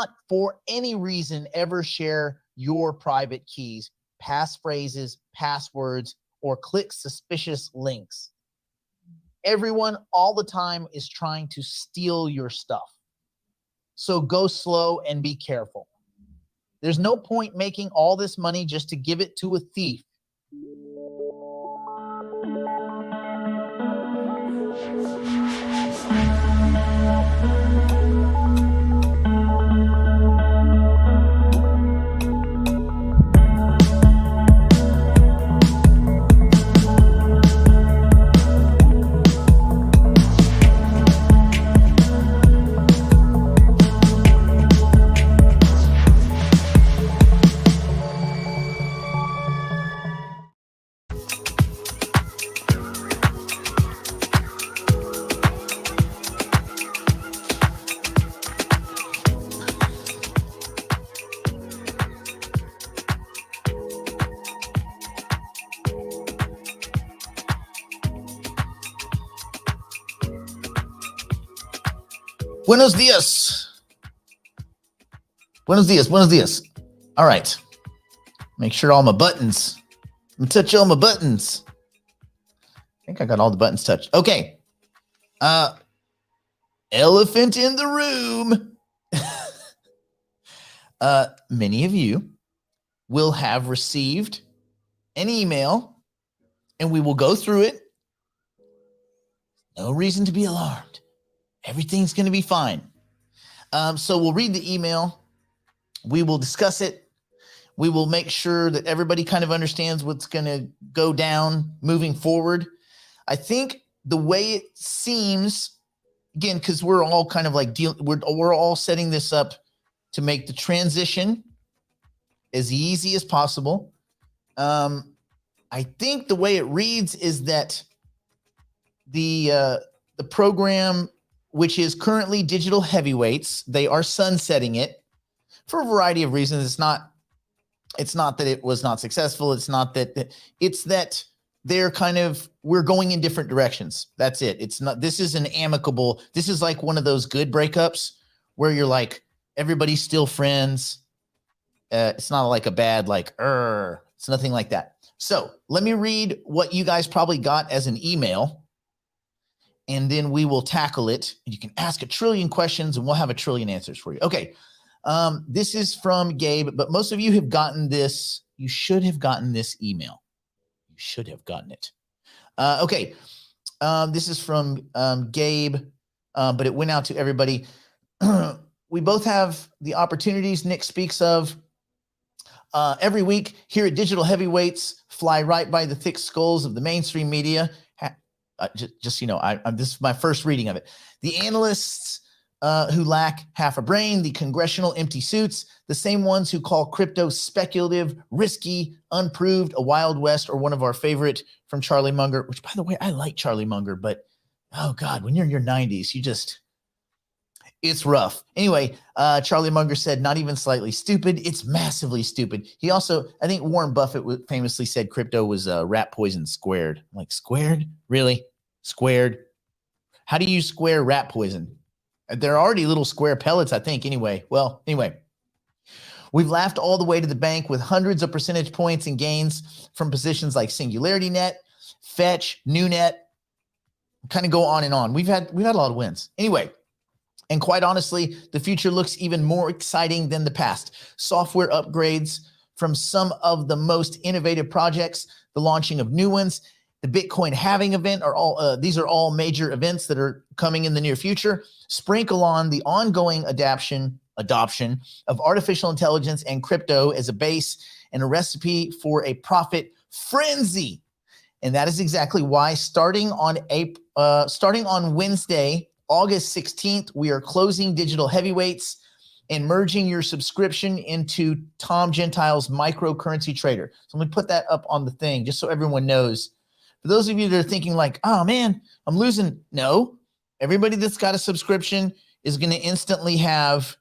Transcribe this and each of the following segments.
not for any reason ever share your private keys, passphrases, passwords, or click suspicious links. Everyone all the time is trying to steal your stuff. So go slow and be careful. There's no point making all this money just to give it to a thief. Buenos dias. Buenos dias. Buenos dias. All right. Make sure all my buttons. I'm gonna touch all my buttons. I think I got all the buttons touched. Okay. Elephant in the room. Many of you will have received an email, and we will go through it. No reason to be alarmed. Everything's going to be fine. So we'll read the email. We will discuss it. We will make sure that everybody kind of understands what's going to go down moving forward. I think the way it seems, again, because we're all kind of like we're all setting this up to make the transition as easy as possible. I think the way it reads is that the program, which is currently Digital Heavyweights, they are sunsetting it for a variety of reasons. It's not that it was not successful. It's that they're kind of, we're going in different directions. That's it. It's not, this is an amicable, this is like one of those good breakups where you're like, everybody's still friends. It's not like a bad, like, it's nothing like that. So let me read what you guys probably got as an email, and then we will tackle it. You can ask a trillion questions and we'll have a trillion answers for you. Okay. This is from Gabe, but most of you have gotten this. You should have gotten this email. You should have gotten it. Okay. This is from Gabe, but it went out to everybody. We both have the opportunities Nick speaks of every week here at Digital Heavyweights, fly right by the thick skulls of the mainstream media. Just you know, this is my first reading of it. The analysts who lack half a brain, the congressional empty suits, the same ones who call crypto speculative, risky, unproved, a Wild West, or one of our favorite from Charlie Munger, which, by the way, I like Charlie Munger, but oh God, when you're in your 90s, it's rough. Anyway, Charlie Munger said, not even slightly stupid. It's massively stupid. He also, I think Warren Buffett famously said crypto was rat poison squared. I'm like, squared? Really? Squared? How do you square rat poison? They're already little square pellets, I think. Anyway, we've laughed all the way to the bank with hundreds of percentage points and gains from positions like Singularity Net, Fetch, NewNet, kind of go on and on. We've had a lot of wins. Anyway, and quite honestly, the future looks even more exciting than the past. Software upgrades from some of the most innovative projects, the launching of new ones, the Bitcoin halving event these are all major events that are coming in the near future. Sprinkle on the ongoing adoption of artificial intelligence and crypto as a base and a recipe for a profit frenzy. And that is exactly why starting on Wednesday, August 16th, we are closing Digital Heavyweights and merging your subscription into Tom Gentile's microcurrency trader. So let me put that up on the thing just so everyone knows. For those of you that are thinking like, oh man, I'm losing. No, everybody that's got a subscription is going to instantly have,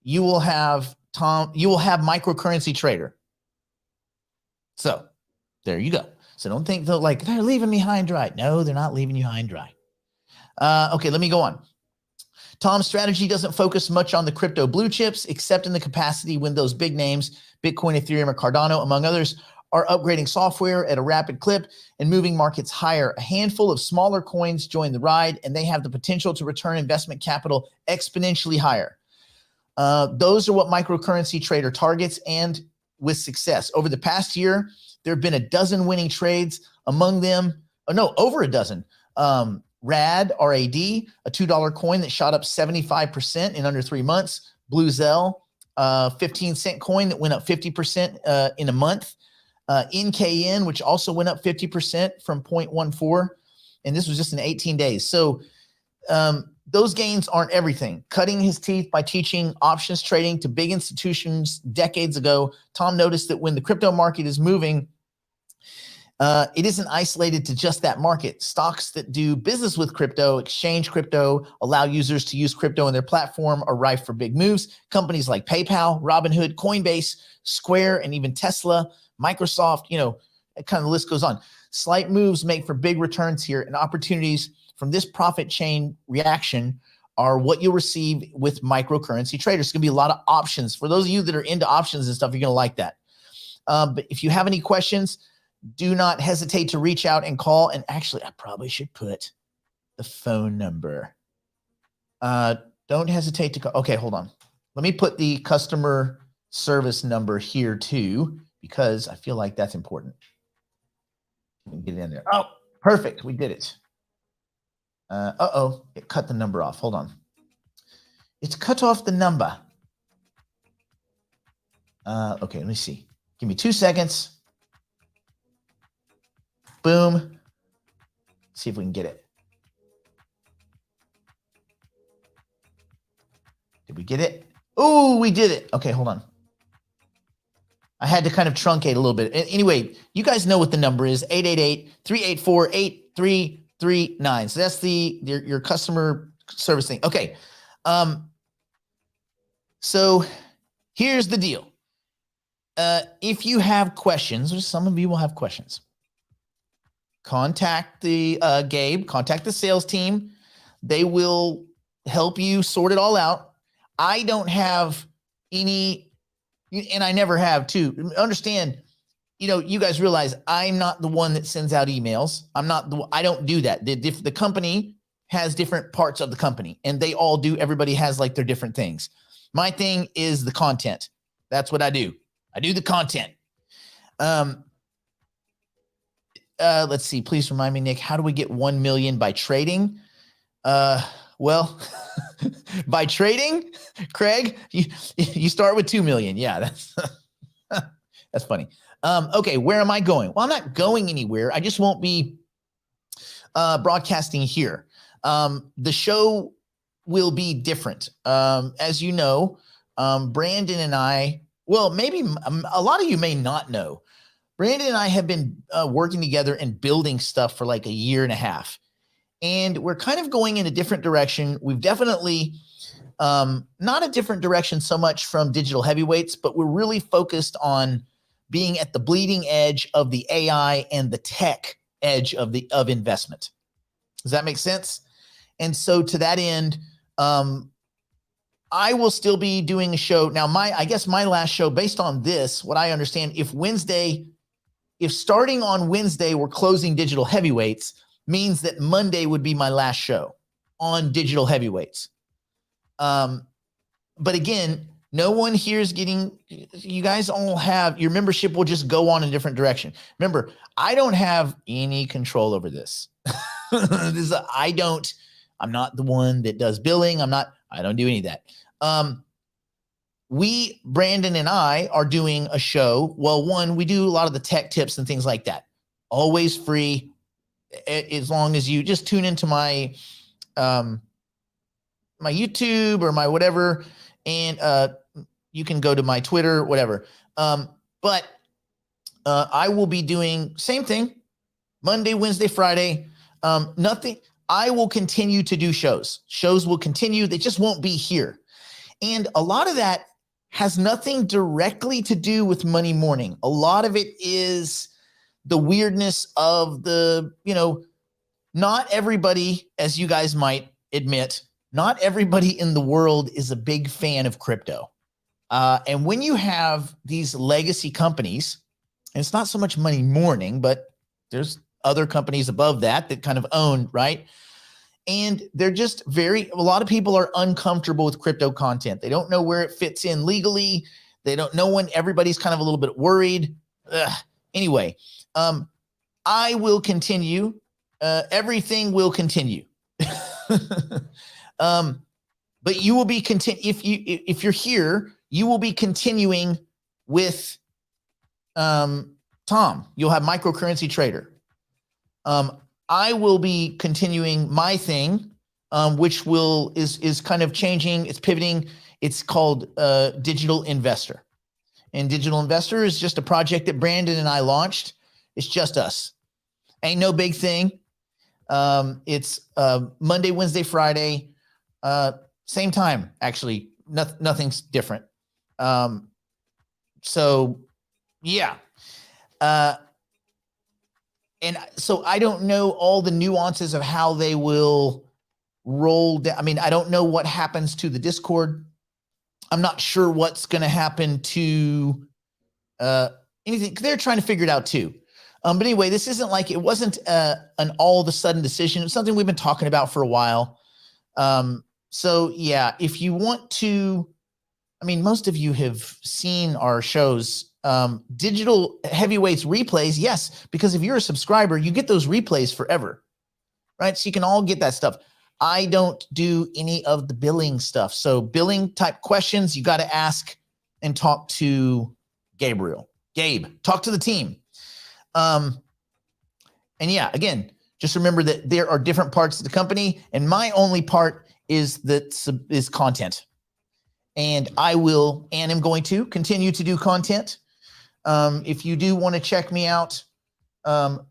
you will have microcurrency trader. So there you go. So don't think they're like, they're leaving me high and dry. No, they're not leaving you high and dry. Okay, let me go on. Tom's strategy doesn't focus much on the crypto blue chips, except in the capacity when those big names, Bitcoin, Ethereum, or Cardano, among others, are upgrading software at a rapid clip and moving markets higher. A handful of smaller coins join the ride, and they have the potential to return investment capital exponentially higher. Those are what microcurrency trader targets, and with success. Over the past year, there have been a dozen winning trades, among them, over a dozen. RAD, R-A-D, a $2 coin that shot up 75% in under 3 months. Blue Zell, 15-cent coin that went up 50% in a month. NKN, which also went up 50% from 0.14. And this was just in 18 days. So those gains aren't everything. Cutting his teeth by teaching options trading to big institutions decades ago, Tom noticed that when the crypto market is moving, it isn't isolated to just that market. Stocks that do business with crypto, exchange crypto, allow users to use crypto in their platform are rife for big moves. Companies like PayPal, Robinhood, Coinbase, Square, and even Tesla, Microsoft, kind of the list goes on. Slight moves make for big returns here, and opportunities from this profit chain reaction are what you'll receive with microcurrency traders. It's going to be a lot of options. For those of you that are into options and stuff, you're going to like that. But if you have any questions, do not hesitate to reach out and call. And actually, I probably should put the phone number. Don't hesitate to call. Okay, hold on. Let me put the customer service number here too, because I feel like that's important. We can get it in there. Oh, perfect. We did it. It cut the number off. Hold on. It's cut off the number. Okay, let me see. Give me 2 seconds. Boom. Let's see if we can get it. Did we get it? Oh, we did it. Okay, hold on. I had to kind of truncate a little bit. Anyway, you guys know what the number is, 888-384-8339. So that's your customer service thing. Okay. So here's the deal. If you have questions, or some of you will have questions, contact the Gabe, contact the sales team. They will help you sort it all out. I don't have any, and I never have too. Understand, you guys realize I'm not the one that sends out emails. I don't do that. The company has different parts of the company, and they all do. Everybody has like their different things. My thing is the content. That's what I do. I do the content. Let's see. Please remind me, Nick, how do we get 1 million by trading? Well, by trading, Craig, you start with 2 million. Yeah, that's funny. Okay, where am I going? Well, I'm not going anywhere. I just won't be broadcasting here. The show will be different. As you know, Brandon and I, well, maybe a lot of you may not know, Brandon and I have been working together and building stuff for like a year and a half. And we're kind of going in a different direction. We've definitely not a different direction so much from digital heavyweights, but we're really focused on being at the bleeding edge of the AI and the tech edge of investment. Does that make sense? And so to that end, I will still be doing a show. Now, I guess my last show, based on this, what I understand, if starting on Wednesday, we're closing digital heavyweights, means that Monday would be my last show on digital heavyweights. But again, no one here is you guys all have, your membership will just go on a different direction. Remember, I don't have any control over this. I'm not the one that does billing. I don't do any of that. Brandon and I are doing a show. Well, we do a lot of the tech tips and things like that. Always free. As long as you just tune into my my YouTube or my whatever, and you can go to my Twitter, whatever. But I will be doing same thing, Monday, Wednesday, Friday. Nothing. I will continue to do shows. Shows will continue. They just won't be here. And a lot of that has nothing directly to do with Money Morning. A lot of it is the weirdness of not everybody, as you guys might admit, not everybody in the world is a big fan of crypto. And when you have these legacy companies, and it's not so much money mourning, but there's other companies above that that kind of own, right? And they're just a lot of people are uncomfortable with crypto content. They don't know where it fits in legally. They don't know when. Everybody's kind of a little bit worried. Anyway, I will continue. Everything will continue. But you will be if you're here, you will be continuing with Tom. You'll have Microcurrency Trader. I will be continuing my thing, which is kind of changing. It's pivoting. It's called Digital Investor. And Digital Investor is just a project that Brandon and I launched. It's just us. Ain't no big thing. It's Monday, Wednesday, Friday, same time, actually. Nothing's different. So, yeah. And so I don't know all the nuances of how they will roll down. I mean, I don't know what happens to the Discord. I'm not sure what's going to happen to anything. They're trying to figure it out too. But anyway, this isn't like, it wasn't an all of a sudden decision. It's something we've been talking about for a while. So yeah, if you want to, I mean, most of you have seen our shows, digital heavyweights replays. Yes, because if you're a subscriber, you get those replays forever, right? So you can all get that stuff. I don't do any of the billing stuff. So billing type questions, you got to ask and talk to Gabriel. Gabe, talk to the team. And yeah, again, just remember that there are different parts of the company, and my only part is content. And I will, and am going to continue to do content. If you do want to check me out,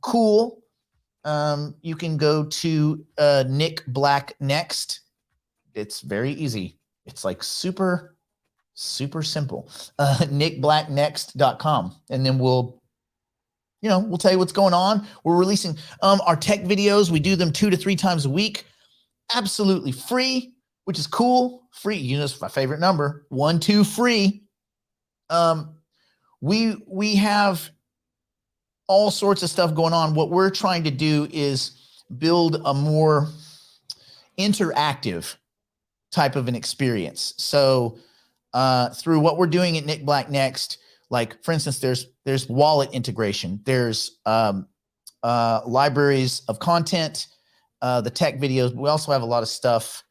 cool. You can go to Nick Black Next. It's very easy. It's like super simple. nickblacknext.com. And then we'll tell you what's going on. We're releasing our tech videos. We do them 2 to 3 times a week. Absolutely free, which is cool. Free. It's my favorite number. 1, 2, free. We have all sorts of stuff going on. What we're trying to do is build a more interactive type of an experience. So through what we're doing at Nick Black Next, like for instance, there's wallet integration, there's libraries of content, the tech videos. We also have a lot of stuff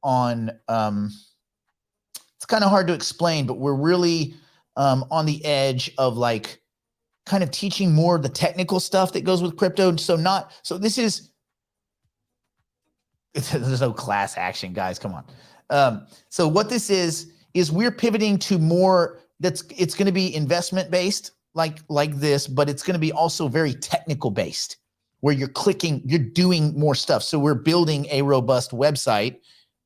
on, it's kind of hard to explain, but we're really on the edge of like kind of teaching more of the technical stuff that goes with crypto. So this is, there's no class action, guys, come on. So what this is we're pivoting to more, it's going to be investment based like this, but it's going to be also very technical based, where you're doing more stuff. So we're building a robust website,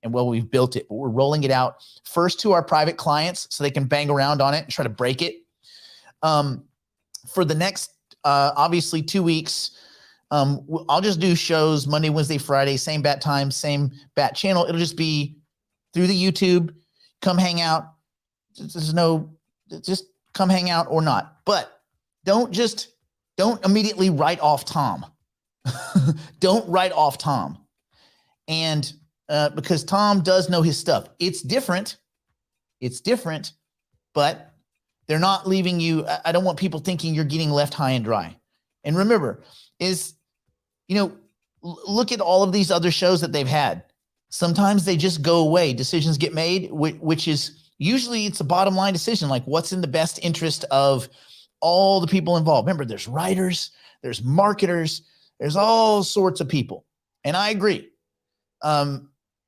and we've built it, but we're rolling it out first to our private clients so they can bang around on it and try to break it. For the next, obviously 2 weeks, I'll just do shows Monday, Wednesday, Friday, same bat time, same bat channel. It'll just be through the YouTube. Come hang out. Just come hang out or not. But don't immediately write off Tom. Don't write off Tom. And because Tom does know his stuff. It's different, but they're not leaving you. I don't want people thinking you're getting left high and dry. And remember, look at all of these other shows that they've had. Sometimes they just go away. Decisions get made, which is usually it's a bottom line decision, like what's in the best interest of all the people involved. Remember, there's writers, there's marketers, there's all sorts of people. And I agree.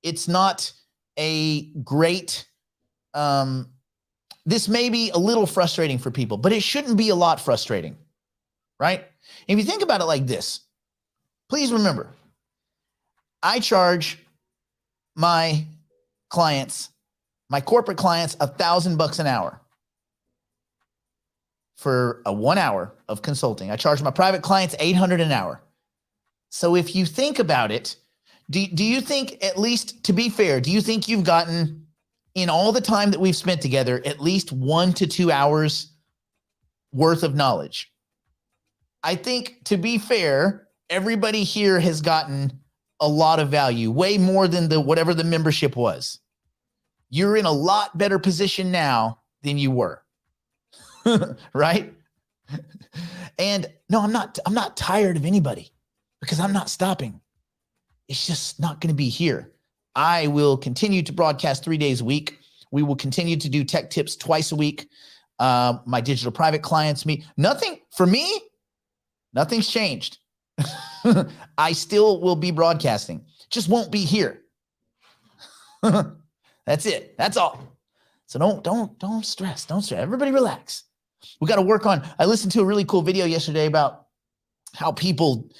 It's not a great, this may be a little frustrating for people, but it shouldn't be a lot frustrating, right? If you think about it like this, please remember, I charge my clients, my corporate clients, $1,000 an hour for a 1 hour of consulting. I charge my private clients $800 an hour. So if you think about it, Do you think, at least to be fair, do you think you've gotten, in all the time that we've spent together, at least 1 to 2 hours worth of knowledge? I think, to be fair, everybody here has gotten a lot of value, way more than whatever the membership was. You're in a lot better position now than you were. Right? And no, I'm not tired of anybody, because I'm not stopping. It's just not going to be here. I will continue to broadcast 3 days a week. We will continue to do tech tips twice a week. My digital private clients meet. Nothing for me. Nothing's changed. I still will be broadcasting. Just won't be here. That's it. That's all. So don't stress. Don't stress. Everybody relax. We got to work on. I listened to a really cool video yesterday about how people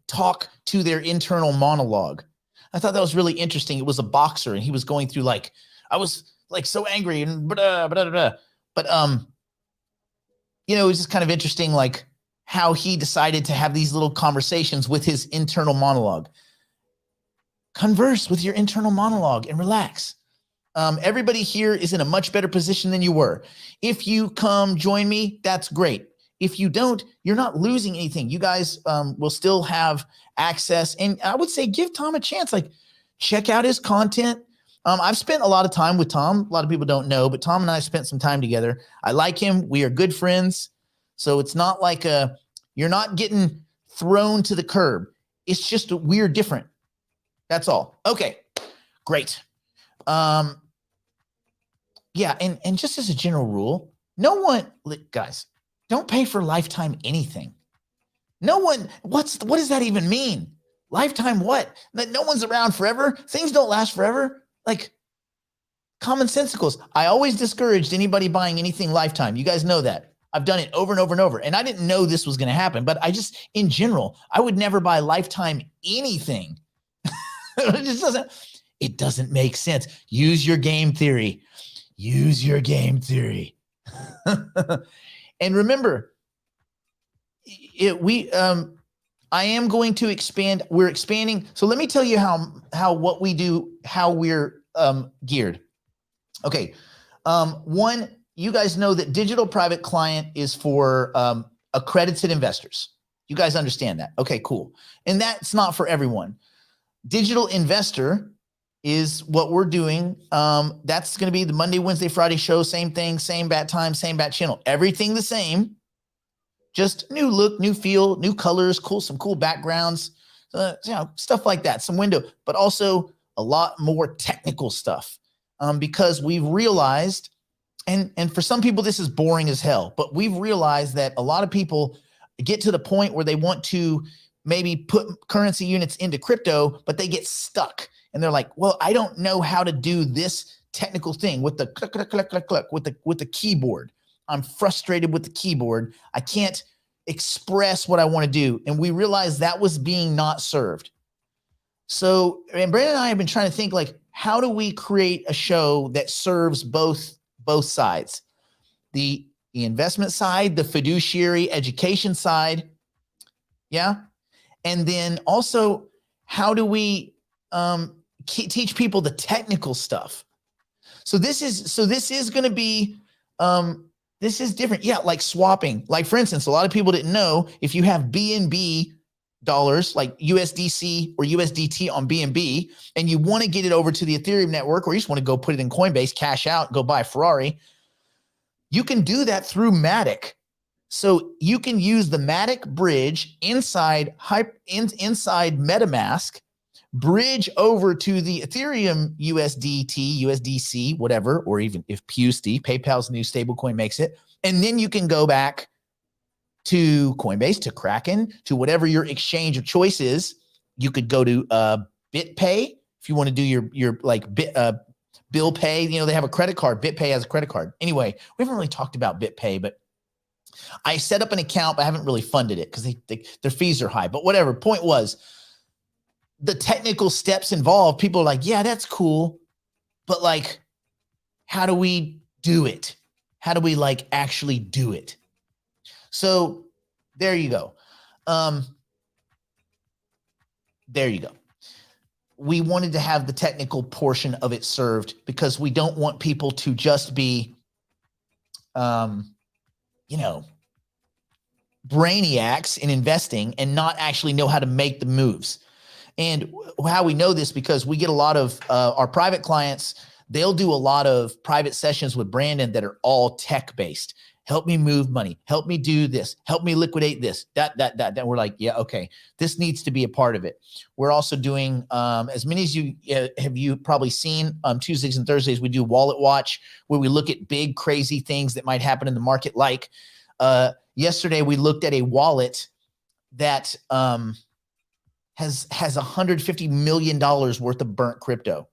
talk to their internal monologue. I thought that was really interesting. It was a boxer, and he was going through, like, I was like so angry and blah, blah, blah, blah. But you know, it was just kind of interesting, like how he decided to have these little conversations with his internal monologue. Converse with your internal monologue and relax. Everybody here is in a much better position than you were. If you come join me, that's great. If you don't, you're not losing anything. You guys will still have access. And I would say give Tom a chance. Like, check out his content. I've spent a lot of time with Tom. A lot of people don't know, but Tom and I spent some time together. I like him. We are good friends. So it's not like you're not getting thrown to the curb. It's just we're different. That's all. Okay, great. Yeah, and just as a general rule, no one, guys, don't pay for lifetime anything. No one, what does that even mean? Lifetime what? That no one's around forever? Things don't last forever? Like, commonsensicals. I always discouraged anybody buying anything lifetime. You guys know that. I've done it over and over and over. And I didn't know this was going to happen, but I just, in general, I would never buy lifetime anything. It doesn't make sense. Use your game theory. Use your game theory. And remember, I am going to expand. We're expanding. So let me tell you how what we do, how we're geared. Okay. One, you guys know that digital private client is for accredited investors. You guys understand that? Okay, cool. And that's not for everyone. Digital investor is what we're doing. That's going to be the Monday, Wednesday, Friday show. Same thing, same bat time, same bat channel. Everything the same. Just new look, new feel, new colors, some cool backgrounds, stuff like that. Some window, but also a lot more technical stuff because we've realized, and for some people this is boring as hell, but we've realized that a lot of people get to the point where they want to maybe put currency units into crypto, but they get stuck. And they're like, well, I don't know how to do this technical thing with the click, click, click, click, click, with the keyboard. I'm frustrated with the keyboard. I can't express what I want to do. And we realized that was being not served. So, and Brandon and I have been trying to think, like, how do we create a show that serves both sides? The investment side, the fiduciary education side. Yeah. And then also, how do we teach people the technical stuff? So this is going to be, this is different. Yeah. Like swapping, like for instance, a lot of people didn't know if you have BNB dollars, like USDC or USDT on BNB, and you want to get it over to the Ethereum network, or you just want to go put it in Coinbase, cash out, go buy a Ferrari. You can do that through Matic. So you can use the Matic bridge inside MetaMask, bridge over to the Ethereum USDT, USDC, whatever, or even if PUSD, PayPal's new stablecoin, makes it. And then you can go back to Coinbase, to Kraken, to whatever your exchange of choice is. You could go to BitPay if you want to do your like bill pay. You know, they have a credit card. BitPay has a credit card. Anyway, we haven't really talked about BitPay, but I set up an account, but I haven't really funded it because their fees are high. But whatever. Point was, the technical steps involved, people are like, yeah, that's cool, but like, how do we do it? How do we like actually do it? So there you go. There you go. we wanted to have the technical portion of it served because we don't want people to just be, you know, brainiacs in investing and not actually know how to make the moves. And how we know this, because we get a lot of our private clients, they'll do a lot of private sessions with Brandon that are all tech-based. Help me move money. Help me do this. Help me liquidate this. That. We're like, yeah, okay. This needs to be a part of it. We're also doing, as many as you have you probably seen, Tuesdays and Thursdays, we do Wallet Watch, where we look at big, crazy things that might happen in the market. Like yesterday, we looked at a wallet that has $150 million worth of burnt crypto.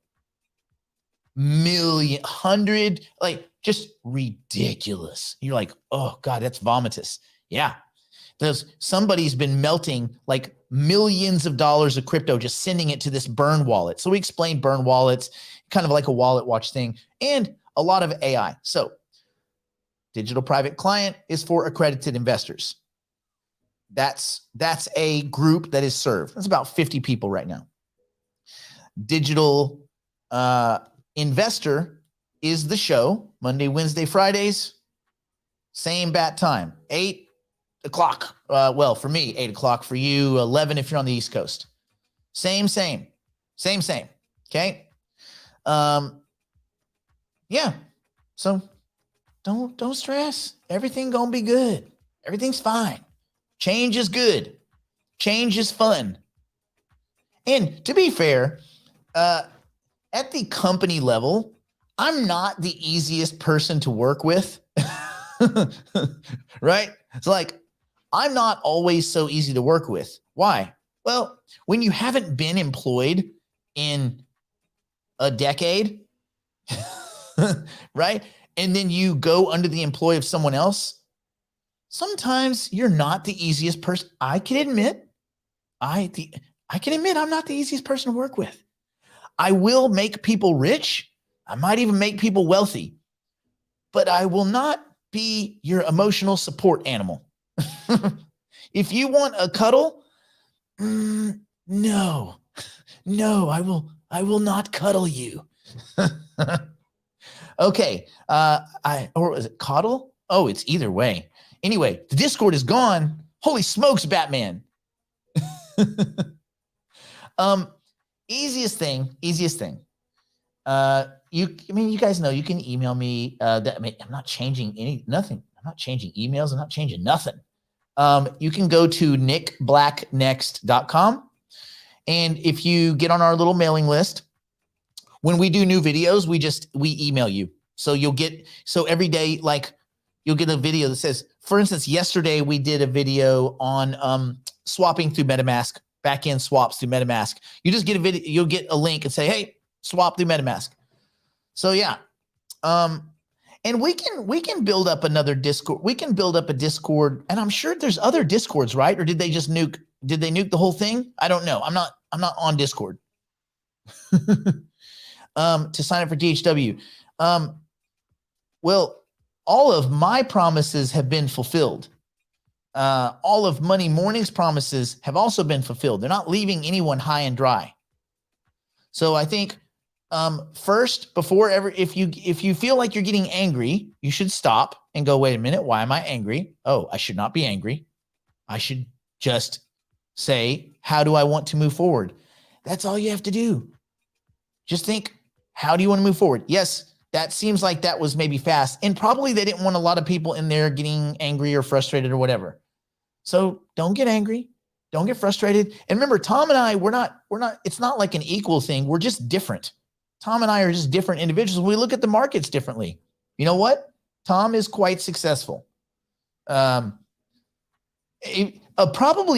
Like just ridiculous. You're like, oh God, that's vomitous. Yeah. Somebody's been melting like millions of dollars of crypto, just sending it to this burn wallet. So we explained burn wallets, kind of like a wallet watch thing, and a lot of AI. So digital private client is for accredited investors. That's a group that is served. That's about 50 people right now. Digital investor is the show, Monday, Wednesday, Fridays, same bat time, 8 o'clock. Well, for me, 8 o'clock. For you, 11 if you're on the East Coast. Same. Okay. Yeah. So don't stress. Everything gonna be good. Everything's fine. Change is good. Change is fun. And to be fair, at the company level, I'm not the easiest person to work with, right? It's like, I'm not always so easy to work with. Why? Well, when you haven't been employed in a decade, right? And then you go under the employ of someone else, sometimes you're not the easiest person. I can admit, I'm not the easiest person to work with. I will make people rich. I might even make people wealthy, but I will not be your emotional support animal. If you want a cuddle, no, I will not cuddle you. Okay. Or was it coddle? Oh, it's either way. Anyway, the Discord is gone. Holy smokes, Batman. Easiest thing. You guys know you can email me. I'm not changing nothing. I'm not changing emails. I'm not changing nothing. You can go to nickblacknext.com. And if you get on our little mailing list, when we do new videos, we email you. So every day, like you'll get a video that says, for instance, yesterday we did a video on swapping through MetaMask, back-end swaps through MetaMask. You just get a video, you'll get a link and say, hey, swap through MetaMask. So yeah. And we can build up another Discord. We can build up a Discord, and I'm sure there's other Discords, right? Or did they nuke the whole thing? I don't know. I'm not on Discord. To sign up for DHW. Well, all of my promises have been fulfilled. All of Money Morning's promises have also been fulfilled. They're not leaving anyone high and dry. So I think first, if you feel like you're getting angry, you should stop and go, wait a minute, why am I angry? Oh, I should not be angry. I should just say, how do I want to move forward? That's all you have to do. Just think, how do you want to move forward? Yes, that seems like that was maybe fast, and probably they didn't want a lot of people in there getting angry or frustrated or whatever. So don't get angry. Don't get frustrated. And remember, Tom and I, we're not, it's not like an equal thing. We're just different. Tom and I are just different individuals. We look at the markets differently. You know what? Tom is quite successful. Probably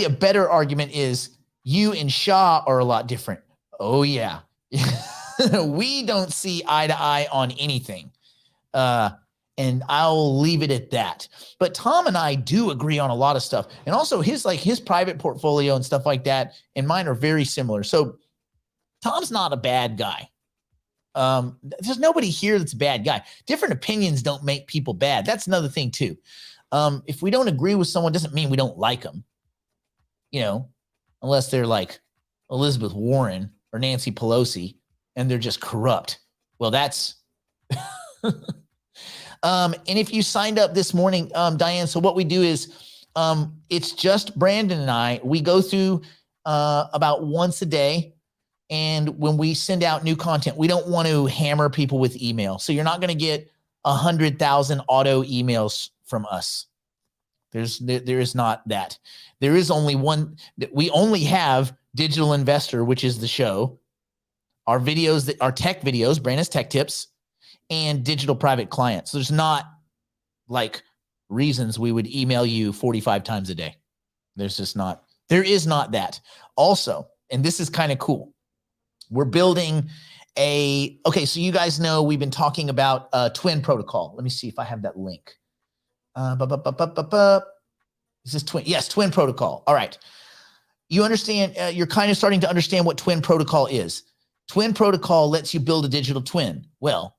a better argument is you and Shah are a lot different. Oh yeah. We don't see eye to eye on anything. And I'll leave it at that. But Tom and I do agree on a lot of stuff. And also his private portfolio and stuff like that and mine are very similar. So Tom's not a bad guy. There's nobody here that's a bad guy. Different opinions don't make people bad. That's another thing too. If we don't agree with someone, doesn't mean we don't like them, unless they're like Elizabeth Warren or Nancy Pelosi, and they're just corrupt. Well, that's and if you signed up this morning, Diane, so what we do is it's just Brandon and I. We go through about once a day. And when we send out new content, we don't want to hammer people with email. So you're not going to get 100,000 auto emails from us. There is not that. There is only one. We only have Digital Investor, which is the show, our videos, our tech videos, Brandon's Tech Tips, and Digital Private Client. So there's not like reasons we would email you 45 times a day. There's just not. There is not that. Also, and this is kind of cool. We're building okay, so you guys know we've been talking about Twin protocol. Let me see if I have that link. Is this Twin? Yes, Twin protocol. All right. You understand, you're kind of starting to understand what Twin protocol is. Twin protocol lets you build a digital twin. Well,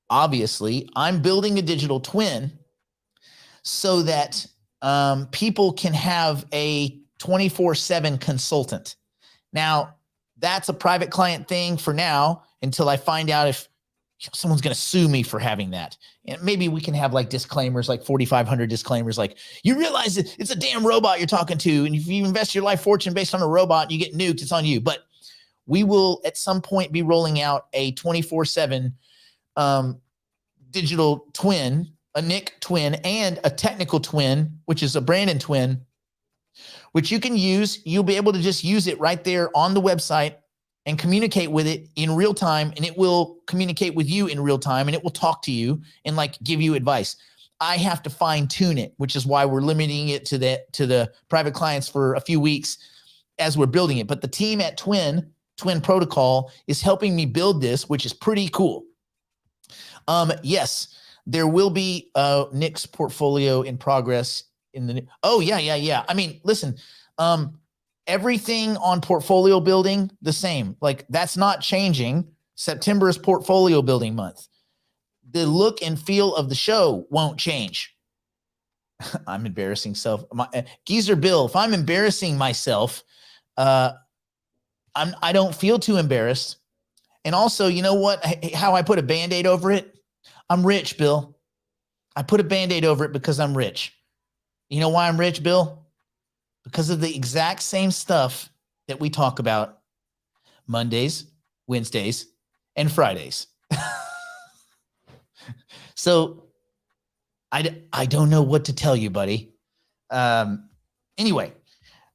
obviously, I'm building a digital twin so that people can have a 24/7 consultant. Now, that's a private client thing for now until I find out if someone's going to sue me for having that. And maybe we can have like disclaimers, like 4,500 disclaimers, like you realize it's a damn robot you're talking to. And if you invest your life fortune based on a robot and you get nuked, it's on you. But we will at some point be rolling out a 24/7 digital twin, a Nick twin, and a technical twin, which is a Brandon twin, which you can use. You'll be able to just use it right there on the website and communicate with it in real time, and it will communicate with you in real time, and it will talk to you and like give you advice. I have to fine tune it, which is why we're limiting it to the private clients for a few weeks as we're building it. But the team at Twin Protocol is helping me build this, which is pretty cool. Yes, there will be Nick's portfolio in progress in the, oh yeah. I mean, listen, everything on portfolio building, the same, like that's not changing. September is portfolio building month. The look and feel of the show won't change. I'm embarrassing Geezer Bill, if I'm embarrassing myself, I don't feel too embarrassed. And also, you know what, how I put a Band-Aid over it? I'm rich, Bill. I put a Band-Aid over it because I'm rich. You know why I'm rich, Bill? Because of the exact same stuff that we talk about Mondays, Wednesdays, and Fridays. So I don't know what to tell you, buddy. Anyway,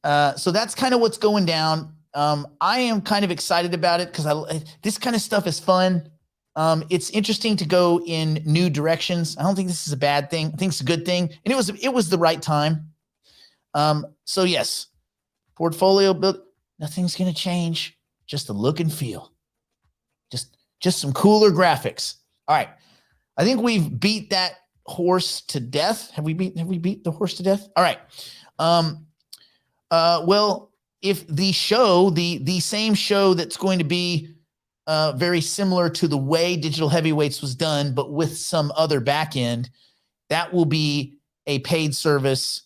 so that's kind of what's going down. I am kind of excited about it because this kind of stuff is fun. It's interesting to go in new directions. I don't think this is a bad thing. I think it's a good thing. And it was the right time. So yes, portfolio build, nothing's going to change. Just the look and feel. Just some cooler graphics. All right. I think we've beat that horse to death. Have we beat the horse to death? All right. Well, if the show, the same show that's going to be very similar to the way Digital Heavyweights was done, but with some other back end, that will be a paid service.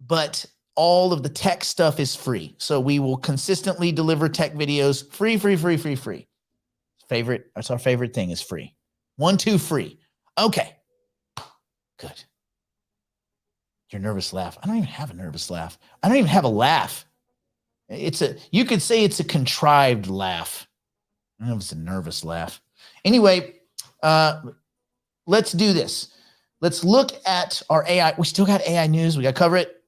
But all of the tech stuff is free. So we will consistently deliver tech videos free. That's our favorite thing is free. 1, 2, free. Okay, good. Your nervous laugh. I don't even have a nervous laugh. I don't even have a laugh. You could say it's a contrived laugh. I don't know if it's a nervous laugh. Anyway, let's do this. Let's look at our AI. We still got AI news. We got to cover it.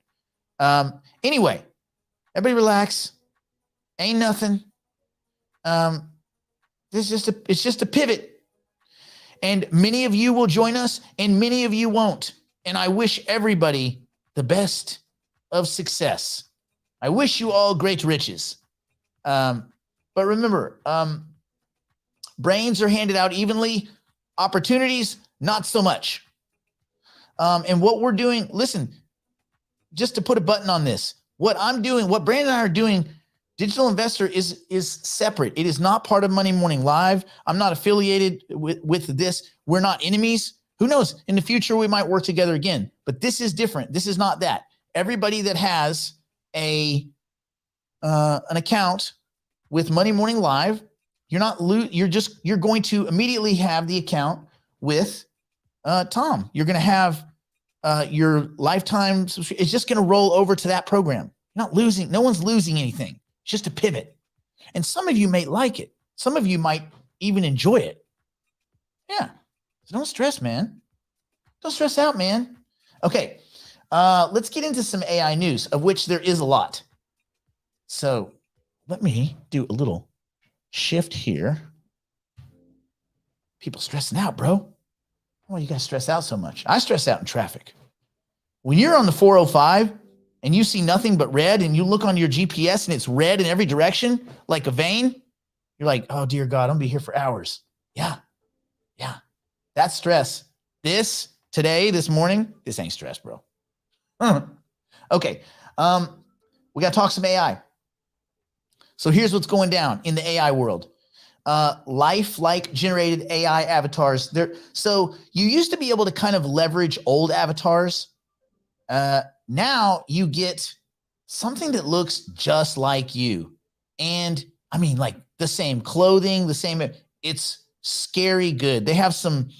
Anyway, everybody relax. Ain't nothing. It's just a pivot. And many of you will join us and many of you won't. And I wish everybody the best of success. I wish you all great riches. But remember, brains are handed out evenly. Opportunities, not so much. And what we're doing, listen, just to put a button on this, what I'm doing, what Brandon and I are doing, Digital Investor is separate. It is not part of Monday Morning Live. I'm not affiliated with this. We're not enemies. Who knows? In the future, we might work together again. But this is different. This is not that. Everybody that has a an account with Monday Morning Live, you're going to immediately have the account with Tom. You're going to have your lifetime. It's just going to roll over to that program. You're not losing. No one's losing anything. It's just a pivot. And some of you may like it. Some of you might even enjoy it. Yeah. So don't stress, man. Don't stress out, man. Okay. Let's get into some AI news, of which there is a lot. So let me do a little shift here. People stressing out, bro. Why you guys stress out so much? I stress out in traffic. When you're on the 405 and you see nothing but red and you look on your GPS and it's red in every direction, like a vein, you're like, oh, dear God, I'm going to be here for hours. Yeah. Yeah. That's stress. This morning, this ain't stress, bro. Okay. We got to talk some AI. So here's what's going down in the AI world. Lifelike generated AI avatars. So you used to be able to kind of leverage old avatars. Now you get something that looks just like you. And I mean, like the same clothing, it's scary good. They have some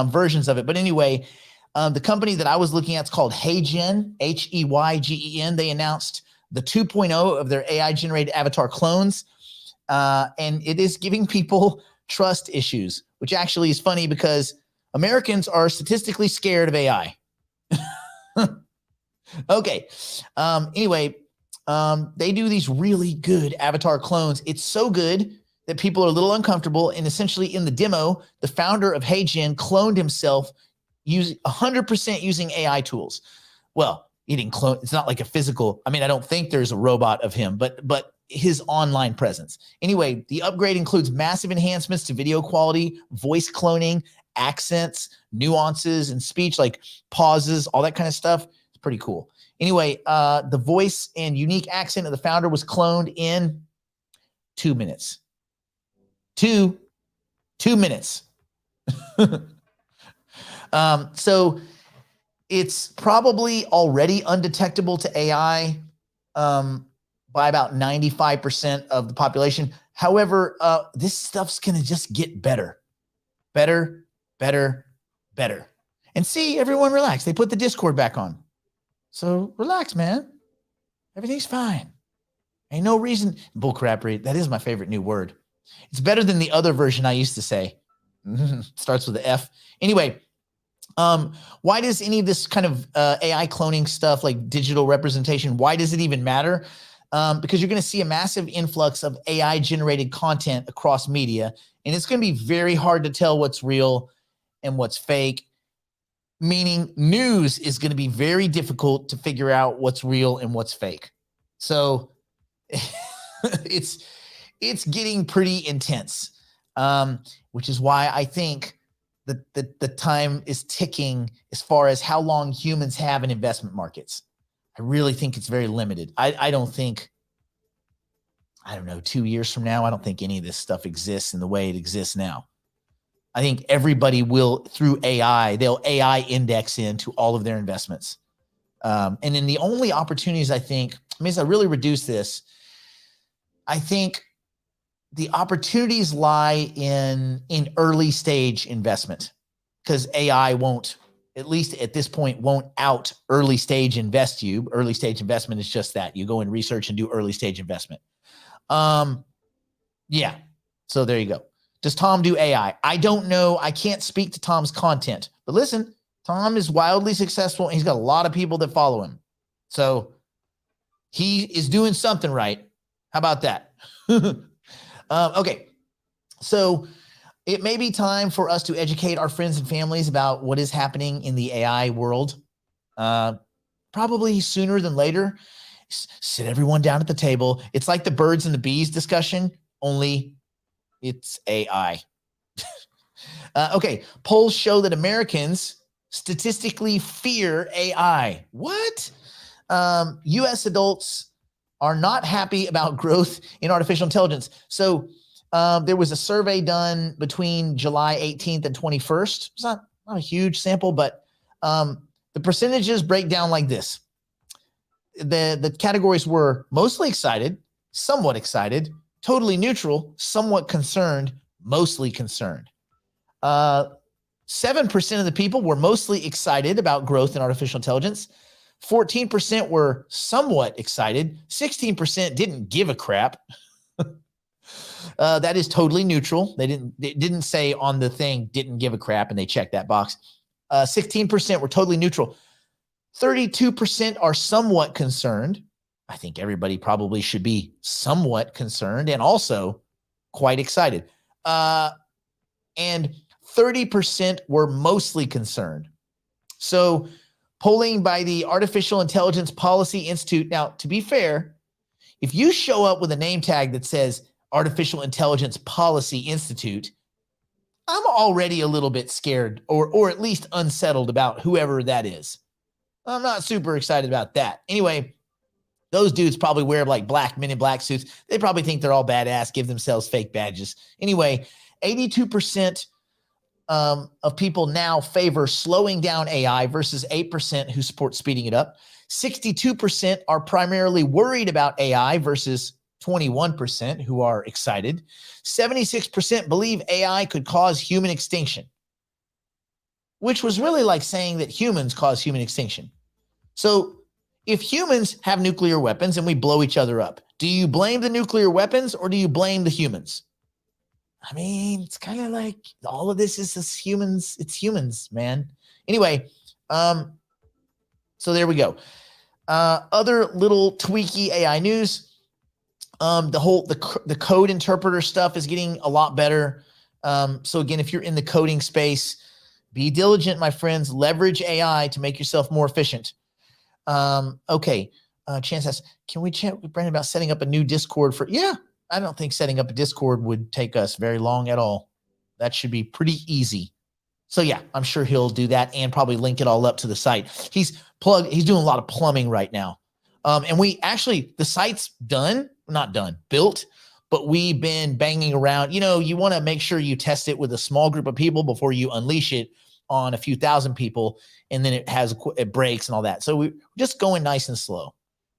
versions of it. But anyway, the company that I was looking at is called Heygen, Heygen. They announced the 2.0 of their AI generated avatar clones. And it is giving people trust issues, which actually is funny because Americans are statistically scared of AI. Okay. Anyway, they do these really good avatar clones. It's so good that people are a little uncomfortable. And essentially in the demo, the founder of Heygen cloned himself using 100% using AI tools. Well, he didn't clone. It's not like a physical. I mean, I don't think there's a robot of him, but his online presence. Anyway, the upgrade includes massive enhancements to video quality, voice cloning, accents, nuances, and speech, like pauses, all that kind of stuff. It's pretty cool. Anyway, the voice and unique accent of the founder was cloned in 2 minutes. Two minutes. So it's probably already undetectable to AI by about 95% of the population. However, this stuff's going to just get better. Better. And see, everyone relax. They put the Discord back on. So relax, man. Everything's fine. Ain't no reason. Bullcrappery. That is my favorite new word. It's better than the other version I used to say. Starts with the F. Anyway, why does any of this kind of AI cloning stuff, like digital representation, why does it even matter? Because you're going to see a massive influx of AI generated content across media, and it's going to be very hard to tell what's real and what's fake, meaning news is going to be very difficult to figure out what's real and what's fake. So it's getting pretty intense, which is why I think the time is ticking as far as how long humans have in investment markets. I really think it's very limited. I don't know, 2 years from now, I don't think any of this stuff exists in the way it exists now. I think everybody will, through AI, they'll AI index into all of their investments. And then the only opportunities as I really reduce this, I think the opportunities lie in early stage investment, because AI won't, at least at this point, won't out early stage invest you. Early stage investment is just that. You go and research and do early stage investment. Yeah. So there you go. Does Tom do AI? I don't know. I can't speak to Tom's content, but listen, Tom is wildly successful and he's got a lot of people that follow him. So he is doing something right. How about that? Okay. So it may be time for us to educate our friends and families about what is happening in the AI world. Probably sooner than later. Sit everyone down at the table. It's like the birds and the bees discussion, only it's AI. Okay. Polls show that Americans statistically fear AI. What? U.S. adults are not happy about growth in artificial intelligence. So there was a survey done between July 18th and 21st. It's not a huge sample, but the percentages break down like this. The categories were mostly excited, somewhat excited, totally neutral, somewhat concerned, mostly concerned. 7% of the people were mostly excited about growth in artificial intelligence. 14% were somewhat excited. 16% didn't give a crap. That is totally neutral. They didn't say on the thing, didn't give a crap, and they checked that box. 16% were totally neutral. 32% are somewhat concerned. I think everybody probably should be somewhat concerned and also quite excited. And 30% were mostly concerned. So polling by the Artificial Intelligence Policy Institute. Now, to be fair, if you show up with a name tag that says Artificial Intelligence Policy Institute, I'm already a little bit scared or at least unsettled about whoever that is. I'm not super excited about that. Anyway, those dudes probably wear like black Men in Black suits. They probably think they're all badass, give themselves fake badges. Anyway, 82% of people now favor slowing down AI versus 8% who support speeding it up. 62% are primarily worried about AI versus 21% who are excited. 76% believe AI could cause human extinction, which was really like saying that humans cause human extinction. So if humans have nuclear weapons and we blow each other up, do you blame the nuclear weapons or do you blame the humans? I mean, it's kind of like all of this is just humans. It's humans, man. Anyway, so there we go. Other little tweaky AI news. The code interpreter stuff is getting a lot better. So again, if you're in the coding space, be diligent, my friends. Leverage AI to make yourself more efficient. Okay. Chance asks, can we chat with Brandon about setting up a new Discord for? Yeah, I don't think setting up a Discord would take us very long at all. That should be pretty easy. So yeah, I'm sure he'll do that and probably link it all up to the site. He's doing a lot of plumbing right now. And the site's built, but we've been banging around. You know, you want to make sure you test it with a small group of people before you unleash it on a few thousand people, and then it breaks and all that. So we're just going nice and slow.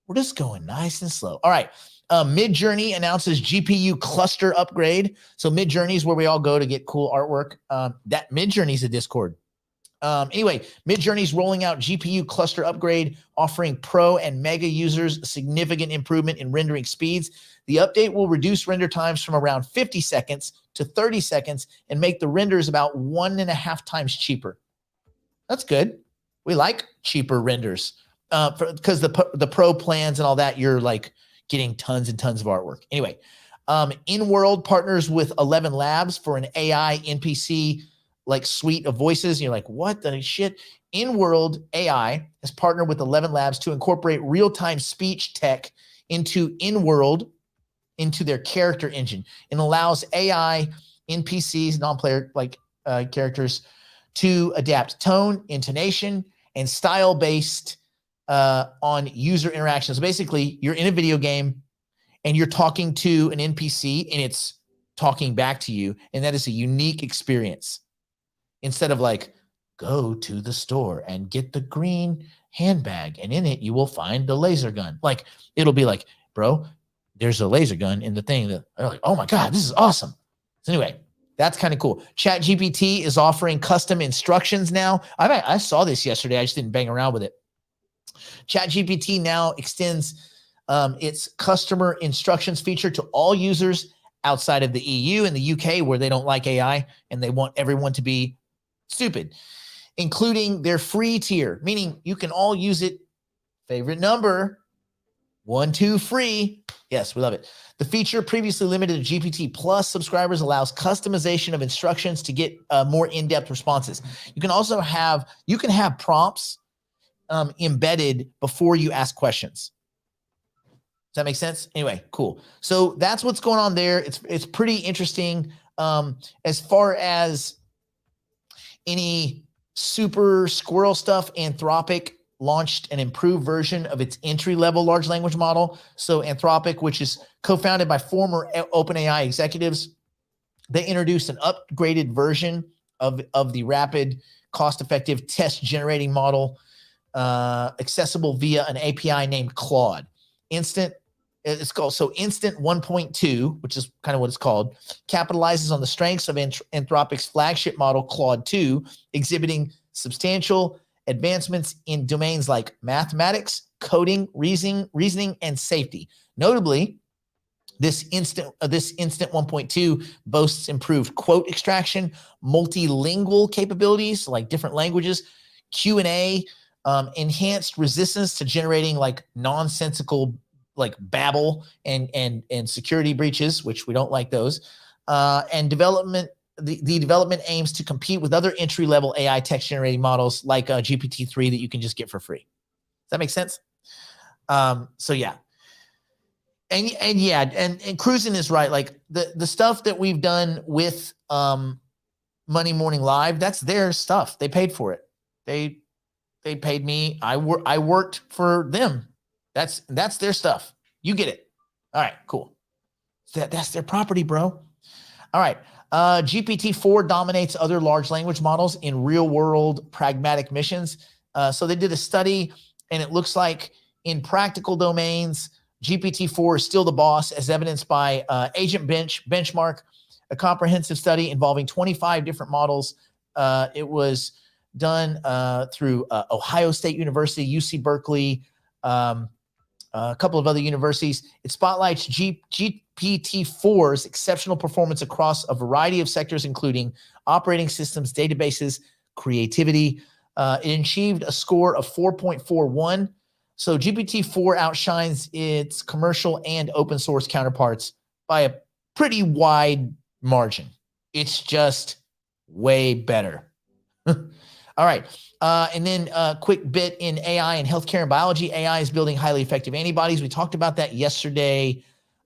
All right. Midjourney announces GPU cluster upgrade. So Midjourney is where we all go to get cool artwork. That Midjourney is a Discord. Anyway, Midjourney is rolling out GPU cluster upgrade, offering pro and mega users a significant improvement in rendering speeds. The update will reduce render times from around 50 seconds to 30 seconds and make the renders about 1.5 times cheaper. That's good. We like cheaper renders because the pro plans and all that, you're like getting tons and tons of artwork. Anyway, InWorld partners with 11 Labs for an AI NPC like suite of voices. And you're like, what the shit? InWorld AI has partnered with 11 Labs to incorporate real-time speech tech into InWorld, into their character engine, and allows AI NPCs, non-player characters, to adapt tone, intonation, and style based on user interactions. Basically, you're in a video game and you're talking to an NPC and it's talking back to you, and that is a unique experience. Instead of like, go to the store and get the green handbag, and in it you will find the laser gun. Like, it'll be like, bro, there's a laser gun in the thing. That they're like, oh my God, this is awesome. So anyway, that's kind of cool. ChatGPT is offering custom instructions now. I saw this yesterday. I just didn't bang around with it. ChatGPT now extends its customer instructions feature to all users outside of the EU and the UK, where they don't like AI and they want everyone to be stupid, including their free tier, meaning you can all use it. Favorite number, 1, 2, free. Yes, we love it. The feature, previously limited to GPT Plus subscribers, allows customization of instructions to get more in-depth responses. You can also have prompts embedded before you ask questions. Does that make sense? Anyway, cool. So that's what's going on there. It's pretty interesting. As far as any super squirrel stuff, Anthropic launched an improved version of its entry-level large language model. So Anthropic, which is co-founded by former OpenAI executives, they introduced an upgraded version of the rapid, cost-effective text-generating model, accessible via an API named Claude. Instant it's called, so Instant 1.2, which is kind of what it's called, capitalizes on the strengths of Anthropic's flagship model, Claude 2, exhibiting substantial advancements in domains like mathematics, coding, reasoning, and safety. Notably, this Instant 1.2 boasts improved quote extraction, multilingual capabilities like different languages, Q&A, enhanced resistance to generating like nonsensical like babble and security breaches, which we don't like those, and development. The development aims to compete with other entry-level AI text generating models like GPT-3 that you can just get for free. Does that make sense? So yeah. And yeah, and Cruisin' is right. Like the stuff that we've done with Monday Morning Live, that's their stuff. They paid for it. They paid me. I worked for them. That's their stuff. You get it. All right, cool. That's their property, bro. All right. GPT-4 dominates other large language models in real world pragmatic missions. So they did a study, and it looks like in practical domains, GPT-4 is still the boss, as evidenced by Agent Benchmark, a comprehensive study involving 25 different models. It was done through Ohio State University, UC Berkeley, a couple of other universities. It spotlights GPT-4's exceptional performance across a variety of sectors, including operating systems, databases, creativity. It achieved a score of 4.41. So GPT-4 outshines its commercial and open source counterparts by a pretty wide margin. It's just way better. All right. And then a quick bit in AI and healthcare and biology. AI is building highly effective antibodies. We talked about that yesterday.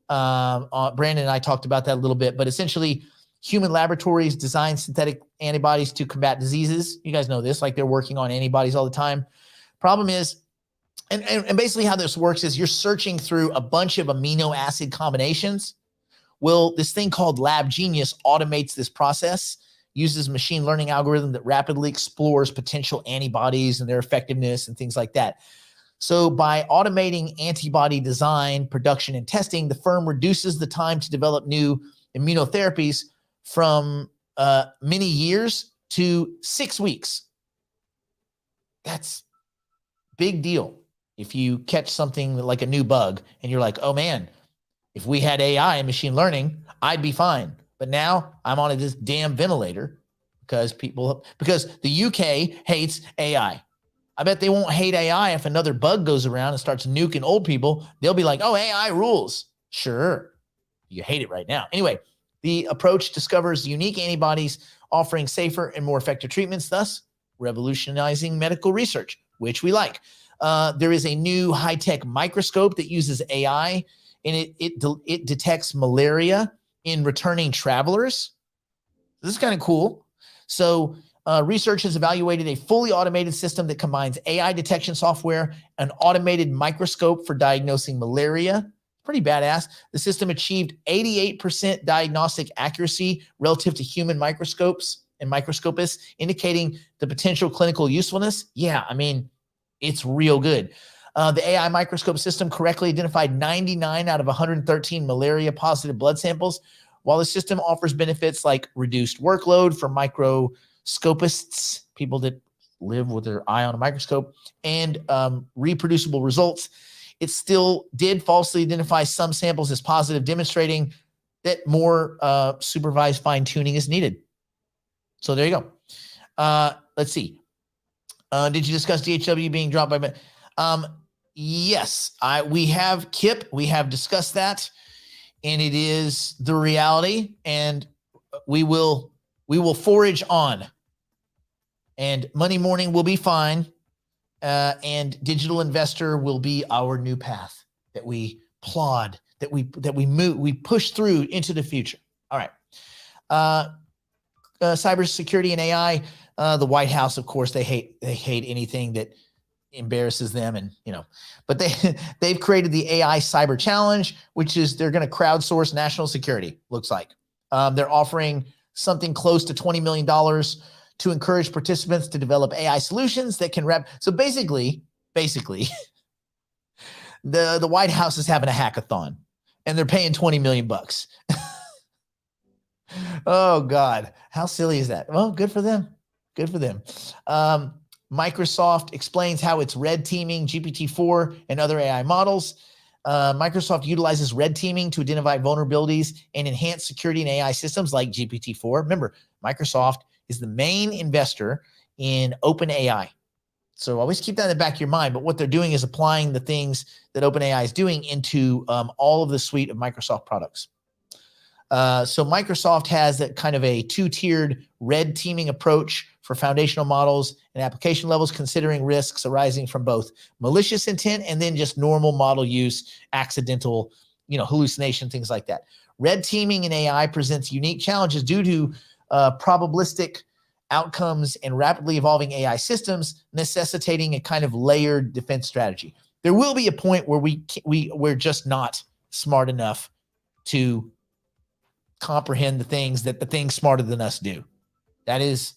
Brandon and I talked about that a little bit, but essentially human laboratories design synthetic antibodies to combat diseases. You guys know this, like they're working on antibodies all the time. Problem is, and basically how this works is you're searching through a bunch of amino acid combinations. Well, this thing called Lab Genius automates this process, uses machine learning algorithm that rapidly explores potential antibodies and their effectiveness and things like that. So by automating antibody design, production, and testing, the firm reduces the time to develop new immunotherapies from many years to 6 weeks. That's big deal. If you catch something like a new bug and you're like, oh man, if we had AI and machine learning, I'd be fine. But now I'm on this damn ventilator because the UK hates AI. I bet they won't hate AI if another bug goes around and starts nuking old people. They'll be like, oh, AI rules. Sure. You hate it right now. Anyway, the approach discovers unique antibodies offering safer and more effective treatments, thus revolutionizing medical research, which we like. There is a new high-tech microscope that uses AI, and it detects malaria in returning travelers. This is kind of cool. So research has evaluated a fully automated system that combines AI detection software, an automated microscope for diagnosing malaria. Pretty badass. The system achieved 88% diagnostic accuracy relative to human microscopes and microscopists, indicating the potential clinical usefulness. Yeah, I mean, it's real good. The AI microscope system correctly identified 99 out of 113 malaria-positive blood samples, while the system offers benefits like reduced workload for microscopists, people that live with their eye on a microscope, and reproducible results. It still did falsely identify some samples as positive, demonstrating that more supervised fine-tuning is needed. So there you go. Let's see. Did you discuss DHW being dropped by? Yes, we have Kip. We have discussed that, and it is the reality. And we will forage on. And Monday morning will be fine. And digital investor will be our new path that we plod, that we move, we push through into the future. All right. Cybersecurity and AI. The White House, of course, they hate anything that embarrasses them, and but they've created the AI Cyber Challenge, which is they're going to crowdsource national security. Looks like they're offering something close to $20 million to encourage participants to develop AI solutions that can So basically, The White House is having a hackathon and they're paying 20 million bucks. Oh God, how silly is that? Well, good for them. Good for them. Microsoft explains how it's red teaming GPT-4 and other AI models. Microsoft utilizes red teaming to identify vulnerabilities and enhance security in AI systems like GPT-4. Remember, Microsoft is the main investor in OpenAI. So always keep that in the back of your mind. But what they're doing is applying the things that OpenAI is doing into all of the suite of Microsoft products. So Microsoft has that kind of a two-tiered red teaming approach for foundational models and application levels, considering risks arising from both malicious intent and then just normal model use, accidental, hallucination, things like that. Red teaming in AI presents unique challenges due to probabilistic outcomes and rapidly evolving AI systems, necessitating a kind of layered defense strategy. There will be a point where we're just not smart enough to comprehend the things that the things smarter than us do. That is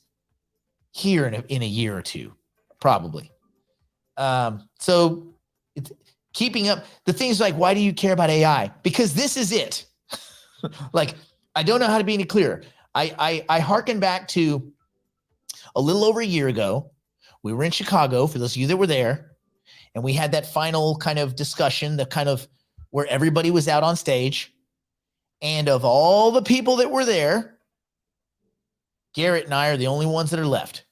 here in a year or two, probably. So it's keeping up the things like, why do you care about AI? Because this is it. Like, I don't know how to be any clearer. I hearken back to a little over a year ago. We were in Chicago, for those of you that were there, and we had that final kind of discussion, the kind of where everybody was out on stage. And of all the people that were there, Garrett and I are the only ones that are left.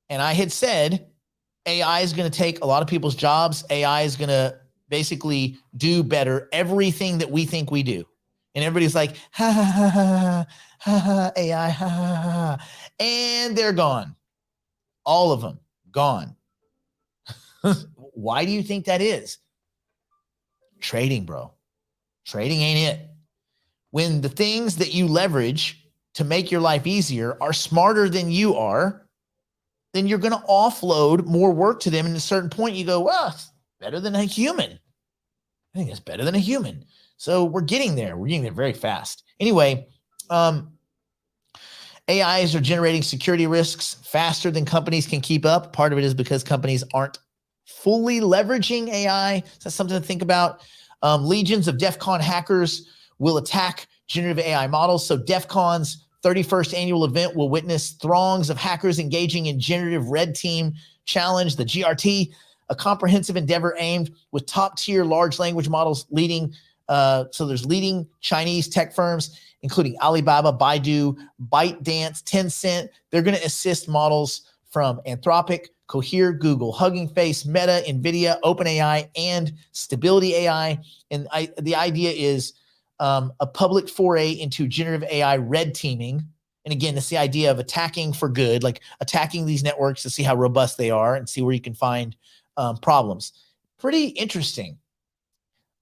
And I had said, AI is going to take a lot of people's jobs. AI is going to basically do better everything that we think we do. And everybody's like, ha, ha, ha, ha, ha, ha, AI, ha, ha, ha. And they're gone. All of them gone. Why do you think that is? Trading, bro. Trading ain't it. When the things that you leverage to make your life easier are smarter than you are, then you're going to offload more work to them. And at a certain point, you go, well, it's better than a human. I think it's better than a human. So we're getting there. We're getting there very fast. Anyway, AIs are generating security risks faster than companies can keep up. Part of it is because companies aren't fully leveraging AI. So that's something to think about. Legions of DEF CON hackers will attack generative AI models. So DEF CON's 31st annual event will witness throngs of hackers engaging in generative red team challenge, the GRT, a comprehensive endeavor aimed with top-tier large language models leading. So there's leading Chinese tech firms, including Alibaba, Baidu, ByteDance, Tencent. They're going to assist models from Anthropic, Cohere, Google, Hugging Face, Meta, NVIDIA, OpenAI, and Stability AI. And the idea is a public foray into generative AI red teaming. And again, it's the idea of attacking for good, like attacking these networks to see how robust they are and see where you can find problems. Pretty interesting.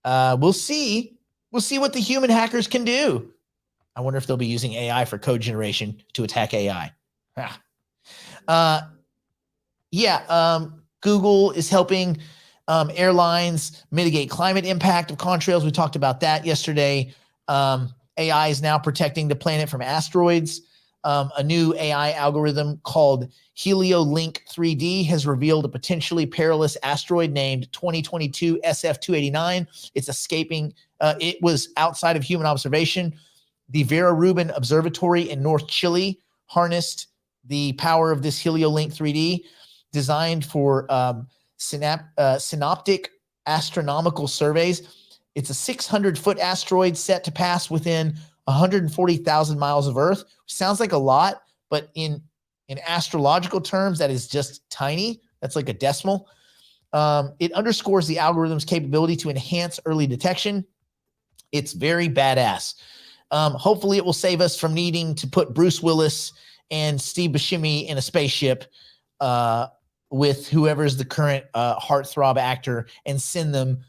We'll see what the human hackers can do. I wonder if they'll be using AI for code generation to attack AI. Google is helping airlines mitigate climate impact of contrails. We talked about that yesterday. AI is now protecting the planet from asteroids. A new AI algorithm called HelioLink 3D has revealed a potentially perilous asteroid named 2022 SF289. It's escaping. It was outside of human observation. The Vera Rubin Observatory in North Chile harnessed the power of this HelioLink 3D, designed for synoptic astronomical surveys. It's a 600-foot asteroid set to pass within 140,000 miles of Earth. Sounds like a lot, but in astrological terms, that is just tiny. That's like a decimal. It underscores the algorithm's capability to enhance early detection. It's very badass. Hopefully it will save us from needing to put Bruce Willis and Steve Buscemi in a spaceship with whoever's the current heartthrob actor and send them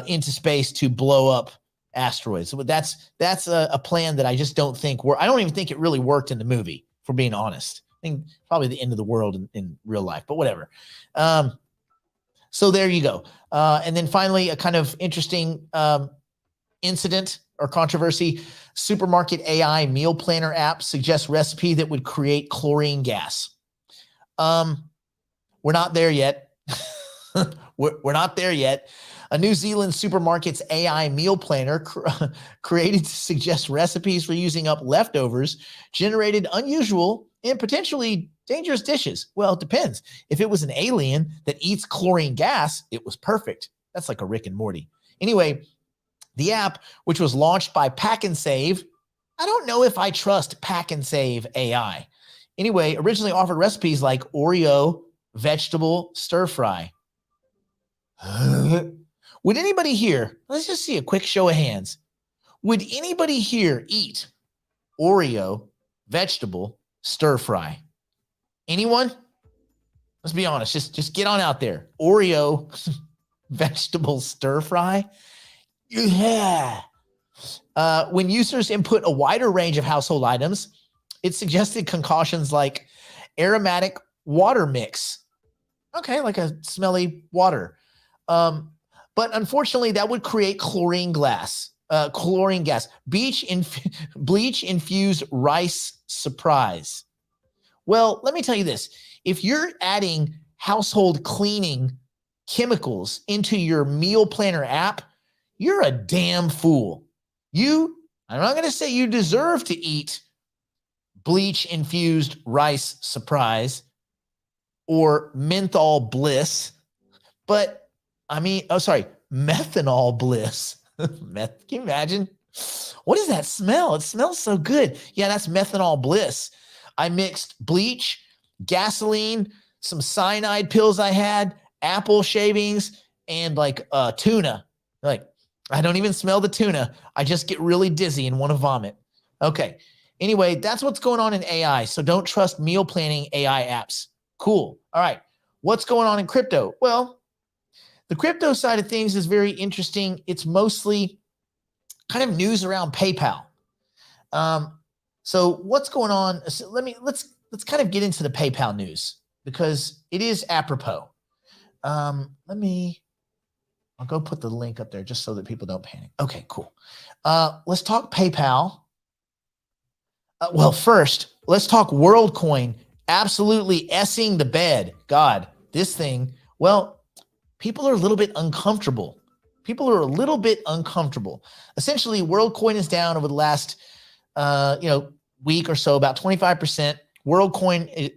into space to blow up asteroids. So that's a plan that I just don't think I don't even think it really worked in the movie, for being honest. I think probably the end of the world in real life, but whatever. So there you go. And then finally, a kind of interesting incident or controversy. Supermarket AI meal planner app suggests recipe that would create chlorine gas. We're not there yet. We're not there yet. A New Zealand supermarket's AI meal planner created to suggest recipes for using up leftovers generated unusual and potentially dangerous dishes. Well, it depends. If it was an alien that eats chlorine gas, it was perfect. That's like a Rick and Morty. Anyway, the app, which was launched by Pack and Save, I don't know if I trust Pack and Save AI. Anyway, originally offered recipes like Oreo vegetable stir fry. Would anybody here, let's just see a quick show of hands. Would anybody here eat Oreo vegetable stir fry? Anyone? Let's be honest. Just get on out there. Oreo vegetable stir fry. Yeah. When users input a wider range of household items, it suggested concoctions like aromatic water mix. Okay, like a smelly water. But unfortunately, that would create chlorine gas. Bleach-infused rice surprise. Well, let me tell you this. If you're adding household cleaning chemicals into your meal planner app, you're a damn fool. I'm not going to say you deserve to eat bleach-infused rice surprise or menthol bliss, but methanol bliss. Can you imagine? What is that smell? It smells so good. Yeah, that's methanol bliss. I mixed bleach, gasoline, some cyanide pills I had, apple shavings, and like tuna. Like, I don't even smell the tuna. I just get really dizzy and want to vomit. Okay. Anyway, that's what's going on in AI. So don't trust meal planning AI apps. Cool. All right. What's going on in crypto? Well, the crypto side of things is very interesting. It's mostly kind of news around PayPal. So what's going on? So let's kind of get into the PayPal news because it is apropos. I'll go put the link up there just so that people don't panic. Okay, cool. Let's talk PayPal. Well, first, let's talk WorldCoin. Absolutely essing the bed. God, this thing, well, people are a little bit uncomfortable. Essentially, WorldCoin is down over the last week or so, about 25%. WorldCoin,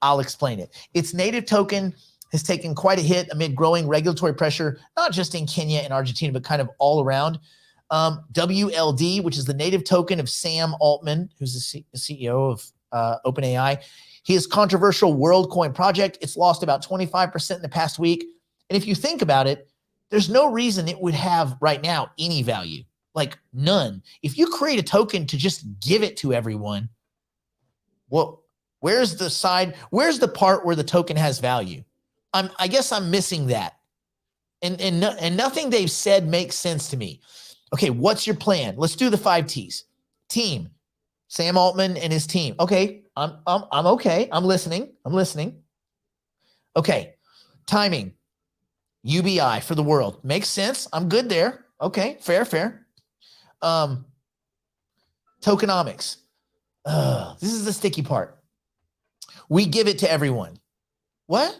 I'll explain it. Its native token has taken quite a hit amid growing regulatory pressure, not just in Kenya and Argentina, but kind of all around. WLD, which is the native token of Sam Altman, who's the CEO of OpenAI, his controversial WorldCoin project, it's lost about 25% in the past week. And if you think about it, there's no reason it would have right now any value, like none. If you create a token to just give it to everyone, well, where's the part where the token has value? I guess I'm missing that. And nothing they've said makes sense to me. Okay, what's your plan? Let's do the 5 T's. Team, Sam Altman and his team. Okay, I'm okay. I'm listening. Okay, timing, UBI for the world. Makes sense. I'm good there. Okay, fair. Tokenomics. This is the sticky part. We give it to everyone. What?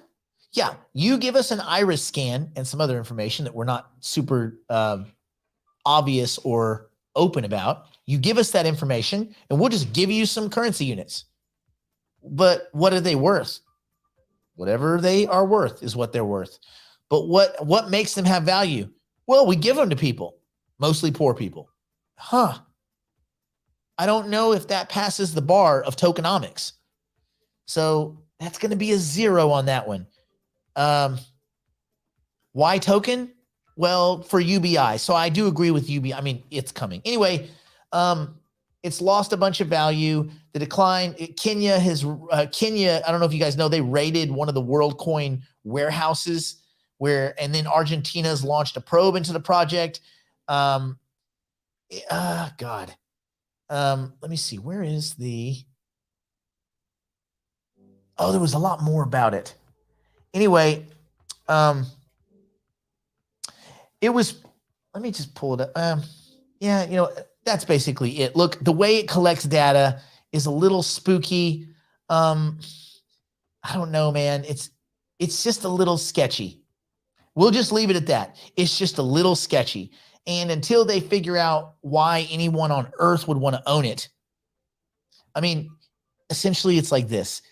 Yeah, you give us an iris scan and some other information that we're not super obvious or open about. You give us that information and we'll just give you some currency units. But what are they worth? Whatever they are worth is what they're worth. But what makes them have value? Well, we give them to people, mostly poor people. I don't know if that passes the bar of tokenomics. So that's going to be a 0 on that one. Why token? Well, for UBI. So I do agree with UBI. I mean, it's coming. Anyway, it's lost a bunch of value. The decline, Kenya, I don't know if you guys know, they raided one of the WorldCoin warehouses and then Argentina's launched a probe into the project. God. Let me see. Where is there was a lot more about it. Anyway, it was, let me just pull it up. That's basically it. Look, the way it collects data is a little spooky. I don't know, man. It's just a little sketchy. We'll just leave it at that. It's just a little sketchy. And until they figure out why anyone on earth would want to own it, I mean, essentially it's like this.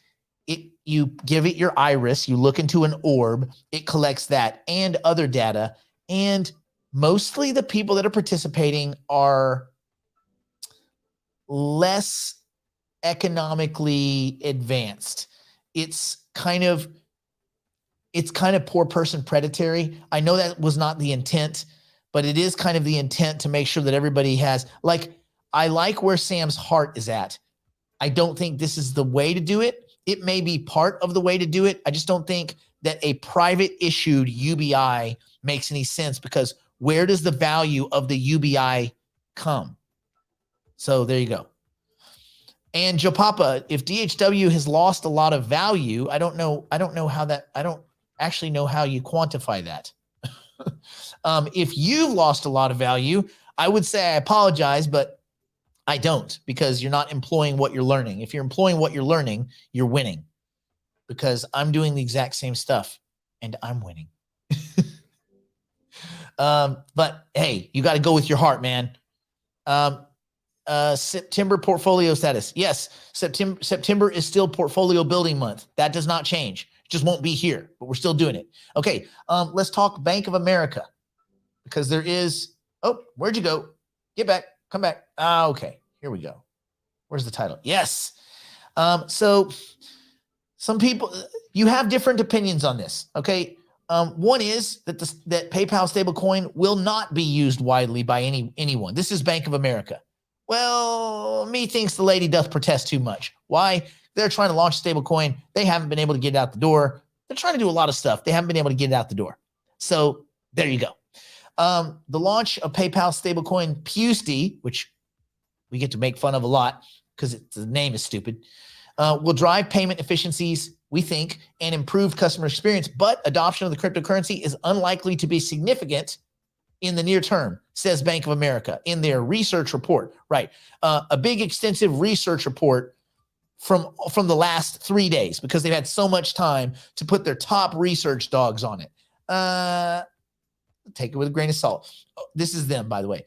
You give it your iris, you look into an orb, it collects that and other data, and mostly the people that are participating are less economically advanced. It's kind of poor person predatory. I know that was not the intent, but it is kind of the intent to make sure that everybody has, like, I like where Sam's heart is at. I don't think this is the way to do it. It may be part of the way to do it. I just don't think that a private issued UBI makes any sense, because where does the value of the UBI come? So there you go. And Joe Papa, if DHW has lost a lot of value, I don't actually know how you quantify that. If you've lost a lot of value, I would say I apologize, but I don't, because you're not employing what you're learning. If you're employing what you're learning, you're winning, because I'm doing the exact same stuff and I'm winning. But hey, you got to go with your heart, man. September portfolio status. Yes, September is still portfolio building month. That does not change. It just won't be here, but we're still doing it. Okay, let's talk Bank of America, because there is, oh, where'd you go? Get back, come back. Okay, here we go. Where's the title? Yes. So some people, you have different opinions on this, okay? One is that that PayPal stablecoin will not be used widely by anyone. This is Bank of America. Well, methinks the lady doth protest too much. Why? They're trying to launch a stablecoin. They haven't been able to get it out the door. They're trying to do a lot of stuff. They haven't been able to get it out the door. So there you go. The launch of PayPal stablecoin PUSD, which we get to make fun of a lot because the name is stupid, will drive payment efficiencies, we think, and improve customer experience. But adoption of the cryptocurrency is unlikely to be significant in the near term, says Bank of America in their research report. Right. A big, extensive research report from the last 3 days, because they've had so much time to put their top research dogs on it. Take it with a grain of salt. This is them, by the way.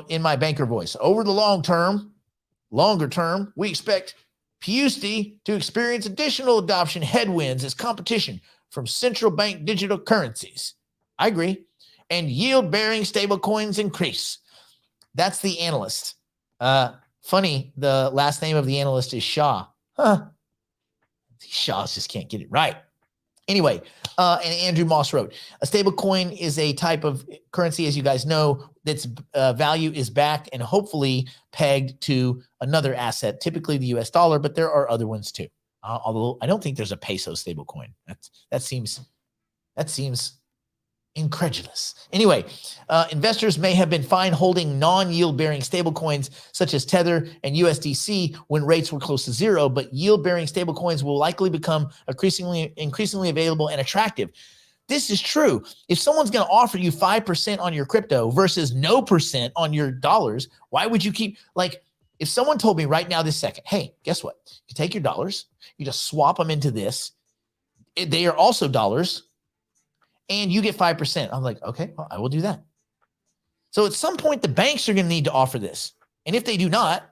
In my banker voice. Over the longer term, we expect PUSD to experience additional adoption headwinds as competition from central bank digital currencies. I agree. And yield-bearing stablecoins increase. That's the analyst. Funny, the last name of the analyst is Shah. Huh. These Shahs just can't get it right. Anyway, and Andrew Moss wrote, a stablecoin is a type of currency, as you guys know, that's value is backed and hopefully pegged to another asset, typically the US dollar, but there are other ones too. Although I don't think there's a peso stablecoin. That seems incredulous. Anyway, investors may have been fine holding non-yield-bearing stablecoins such as Tether and USDC when rates were close to zero, but yield-bearing stablecoins will likely become increasingly available and attractive. This is true. If someone's going to offer you 5% on your crypto versus no percent on your dollars, why would you keep, like, if someone told me right now this second, hey, guess what? You take your dollars, you just swap them into this. They are also dollars, and you get 5%. I'm like, okay, well, I will do that. So at some point, the banks are going to need to offer this. And if they do not,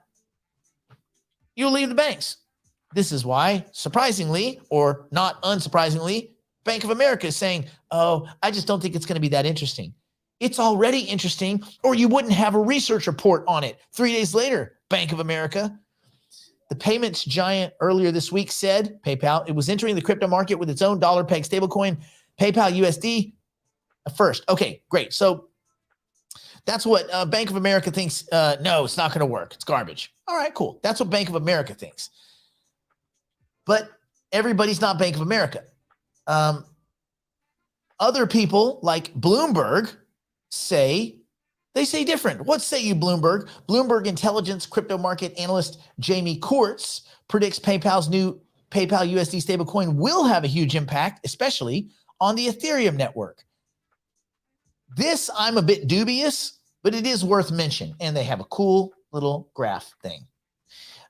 you'll leave the banks. This is why, surprisingly, or not unsurprisingly, Bank of America is saying, oh, I just don't think it's going to be that interesting. It's already interesting, or you wouldn't have a research report on it 3 days later, Bank of America. The payments giant earlier this week said, PayPal, it was entering the crypto market with its own dollar-pegged stablecoin, PayPal USD first. Okay, great. So that's what Bank of America thinks. No, it's not going to work. It's garbage. All right, cool. That's what Bank of America thinks. But everybody's not Bank of America. Other people like Bloomberg say different. What say you, Bloomberg? Bloomberg intelligence crypto market analyst Jamie Kurtz predicts PayPal's new PayPal USD stablecoin will have a huge impact, especially on the Ethereum network. This I'm a bit dubious, but it is worth mention. And they have a cool little graph thing.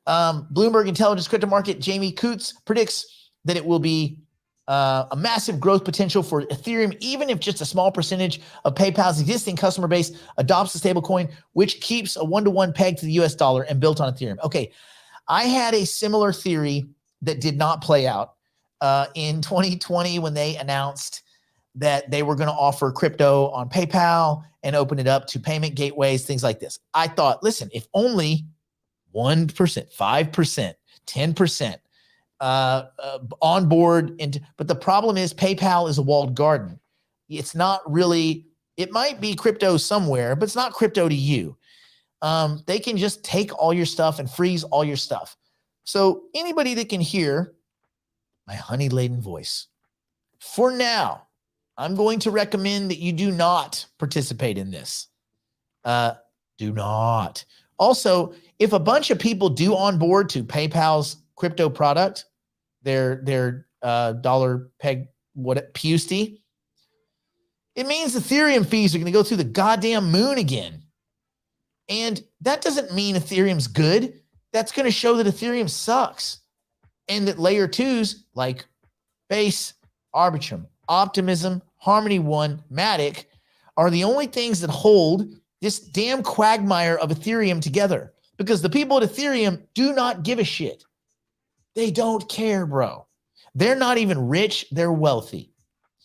Bloomberg Intelligence Crypto Market Jamie Kurtz predicts that it will be a massive growth potential for Ethereum, even if just a small percentage of PayPal's existing customer base adopts the stablecoin, which keeps a one-to-one peg to the US dollar and built on Ethereum. Okay, I had a similar theory that did not play out in 2020 when they announced that they were going to offer crypto on PayPal and open it up to payment gateways, things like this. I thought, listen, if only 1%, 5%, 10% on board. But the problem is PayPal is a walled garden. It's not really, it might be crypto somewhere, but it's not crypto to you. They can just take all your stuff and freeze all your stuff. So anybody that can hear my honey-laden voice, for now, I'm going to recommend that you do not participate in this. Do not. Also, if a bunch of people do onboard to PayPal's crypto product, their dollar peg, PUSD, it means Ethereum fees are going to go through the goddamn moon again. And that doesn't mean Ethereum's good. That's going to show that Ethereum sucks. And that layer twos like Base, Arbitrum, Optimism, Harmony One, Matic are the only things that hold this damn quagmire of Ethereum together. Because the people at Ethereum do not give a shit. They don't care, bro. They're not even rich. They're wealthy.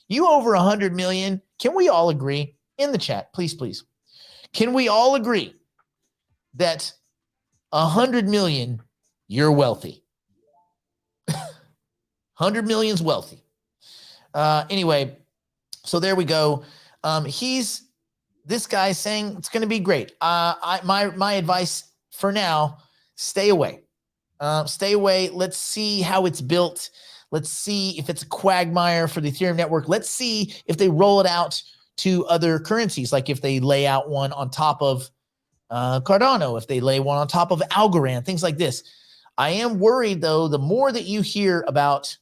You over 100 million. Can we all agree in the chat, please, please? Can we all agree that 100 million, you're wealthy? 100 million's wealthy. Anyway, so there we go. This guy's saying it's going to be great. My advice for now, stay away. Stay away. Let's see how it's built. Let's see if it's a quagmire for the Ethereum network. Let's see if they roll it out to other currencies, like if they lay out one on top of Cardano, if they lay one on top of Algorand, things like this. I am worried, though, the more that you hear about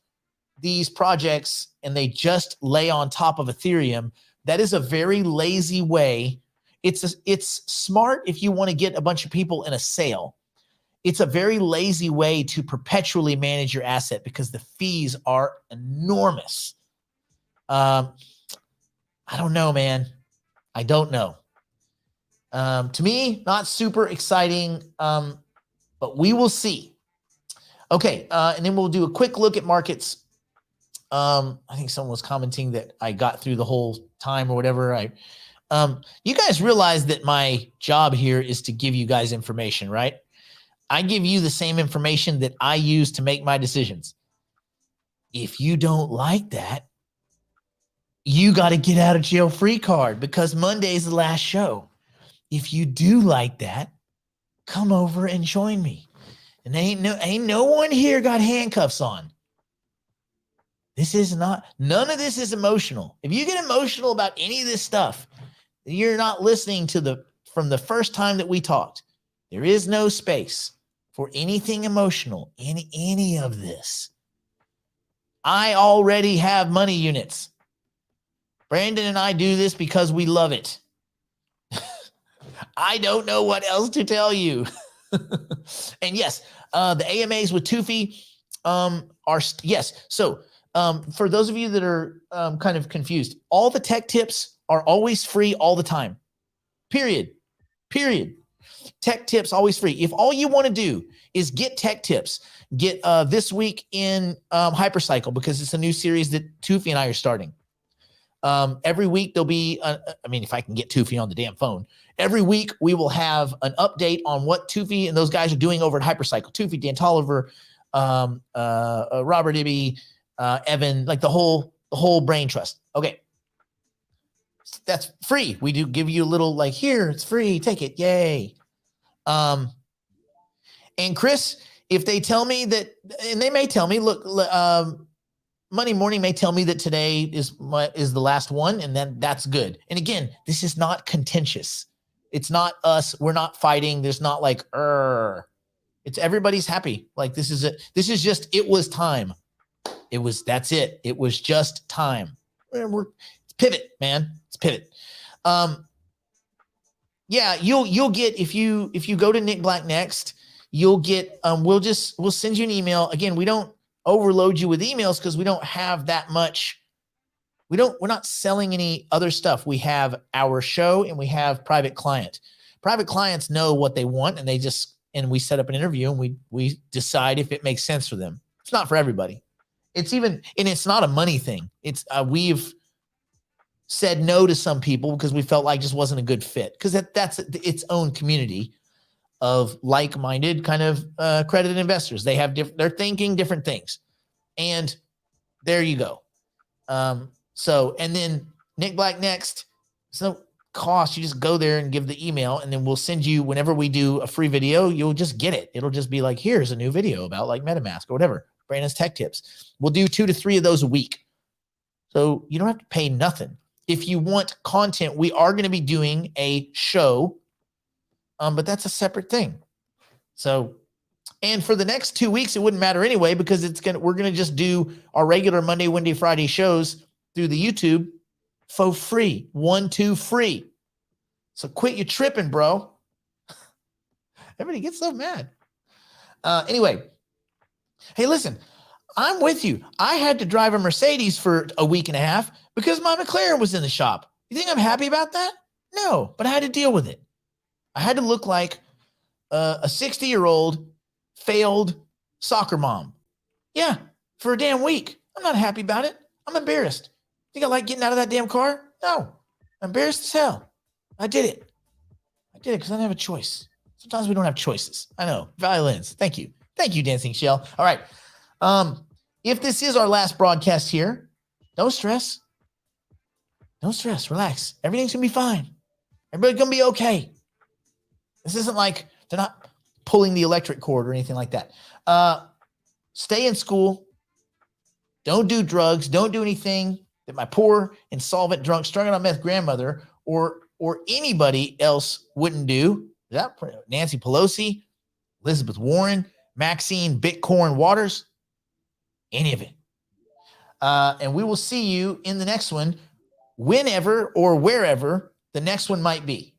these projects and they just lay on top of Ethereum, that is a very lazy way. It's smart if you want to get a bunch of people in a sale. It's a very lazy way to perpetually manage your asset because the fees are enormous. I don't know, man. I don't know. To me, not super exciting, but we will see. Okay, and then we'll do a quick look at markets. I think someone was commenting that I got through the whole time or whatever. You guys realize that my job here is to give you guys information, right? I give you the same information that I use to make my decisions. If you don't like that, you got to get out of jail free card because Monday is the last show. If you do like that, come over and join me. And ain't no one here got handcuffs on. This is not, none of this is emotional. If you get emotional about any of this stuff, you're not listening to from the first time that we talked. There is no space for anything emotional in any of this. I already have money units. Brandon and I do this because we love it. I don't know what else to tell you. And yes, the AMAs with Tufi are, yes. So for those of you that are kind of confused, all the tech tips are always free all the time. Period. Tech tips always free. If all you want to do is get tech tips, get This Week in Hypercycle, because it's a new series that Tufi and I are starting. Every week there'll be, if I can get Tufi on the damn phone, every week we will have an update on what Tufi and those guys are doing over at Hypercycle. Tufi, Dan Tolliver, Robert Ibby, Evan, like the whole brain trust. Okay. That's free. We do give you a little like, here, it's free, take it. Yay. And Chris, if they tell me that, and they may tell me, look, Monday morning may tell me that today is the last one, and then that's good. And again, this is not contentious. It's not us. We're not fighting. There's not like, it's everybody's happy. Like this is it. This is just, it was time. That's it. It was just time. It's pivot, man. It's pivot. Yeah, you'll get, if you go to Nick Black Next, you'll get, we'll send you an email. Again, we don't, overload you with emails because we don't have that much. We're not selling any other stuff. We have our show and we have private client. Private clients know what they want, and we set up an interview and we decide if it makes sense for them. It's not for everybody. And it's not a money thing. It's we've said no to some people because we felt like it just wasn't a good fit, because that's its own community of like-minded kind of accredited investors. They're thinking different things, and there you go. And then Nick Black Next. So cost, you just go there and give the email, and then we'll send you, whenever we do a free video, you'll just get it. It'll just be like, here's a new video about like MetaMask or whatever, Brandon's tech tips. We'll do 2 to 3 of those a week. So you don't have to pay nothing. If you want content, we are going to be doing a show, but that's a separate thing. So, and for the next 2 weeks, it wouldn't matter anyway, because we're going to just do our regular Monday, Wednesday, Friday shows through the YouTube for free. 1, 2 free. So quit your tripping, bro. Everybody gets so mad. Anyway, hey, listen, I'm with you. I had to drive a Mercedes for a week and a half because my McLaren was in the shop. You think I'm happy about that? No, but I had to deal with it. I had to look like a 60-year-old failed soccer mom. Yeah, for a damn week. I'm not happy about it. I'm embarrassed. Think I like getting out of that damn car? No, I'm embarrassed as hell. I did it because I didn't have a choice. Sometimes we don't have choices. I know. Violins. Thank you. Thank you, Dancing Shell. All right. If this is our last broadcast here, don't stress. Don't stress. Relax. Everything's going to be fine. Everybody's going to be okay. This isn't like they're not pulling the electric cord or anything like that. Stay in school. Don't do drugs. Don't do anything that my poor, insolvent, drunk, strung on meth grandmother or anybody else wouldn't do. That Nancy Pelosi, Elizabeth Warren, Maxine Bitcoin Waters, any of it. And we will see you in the next one, whenever or wherever the next one might be.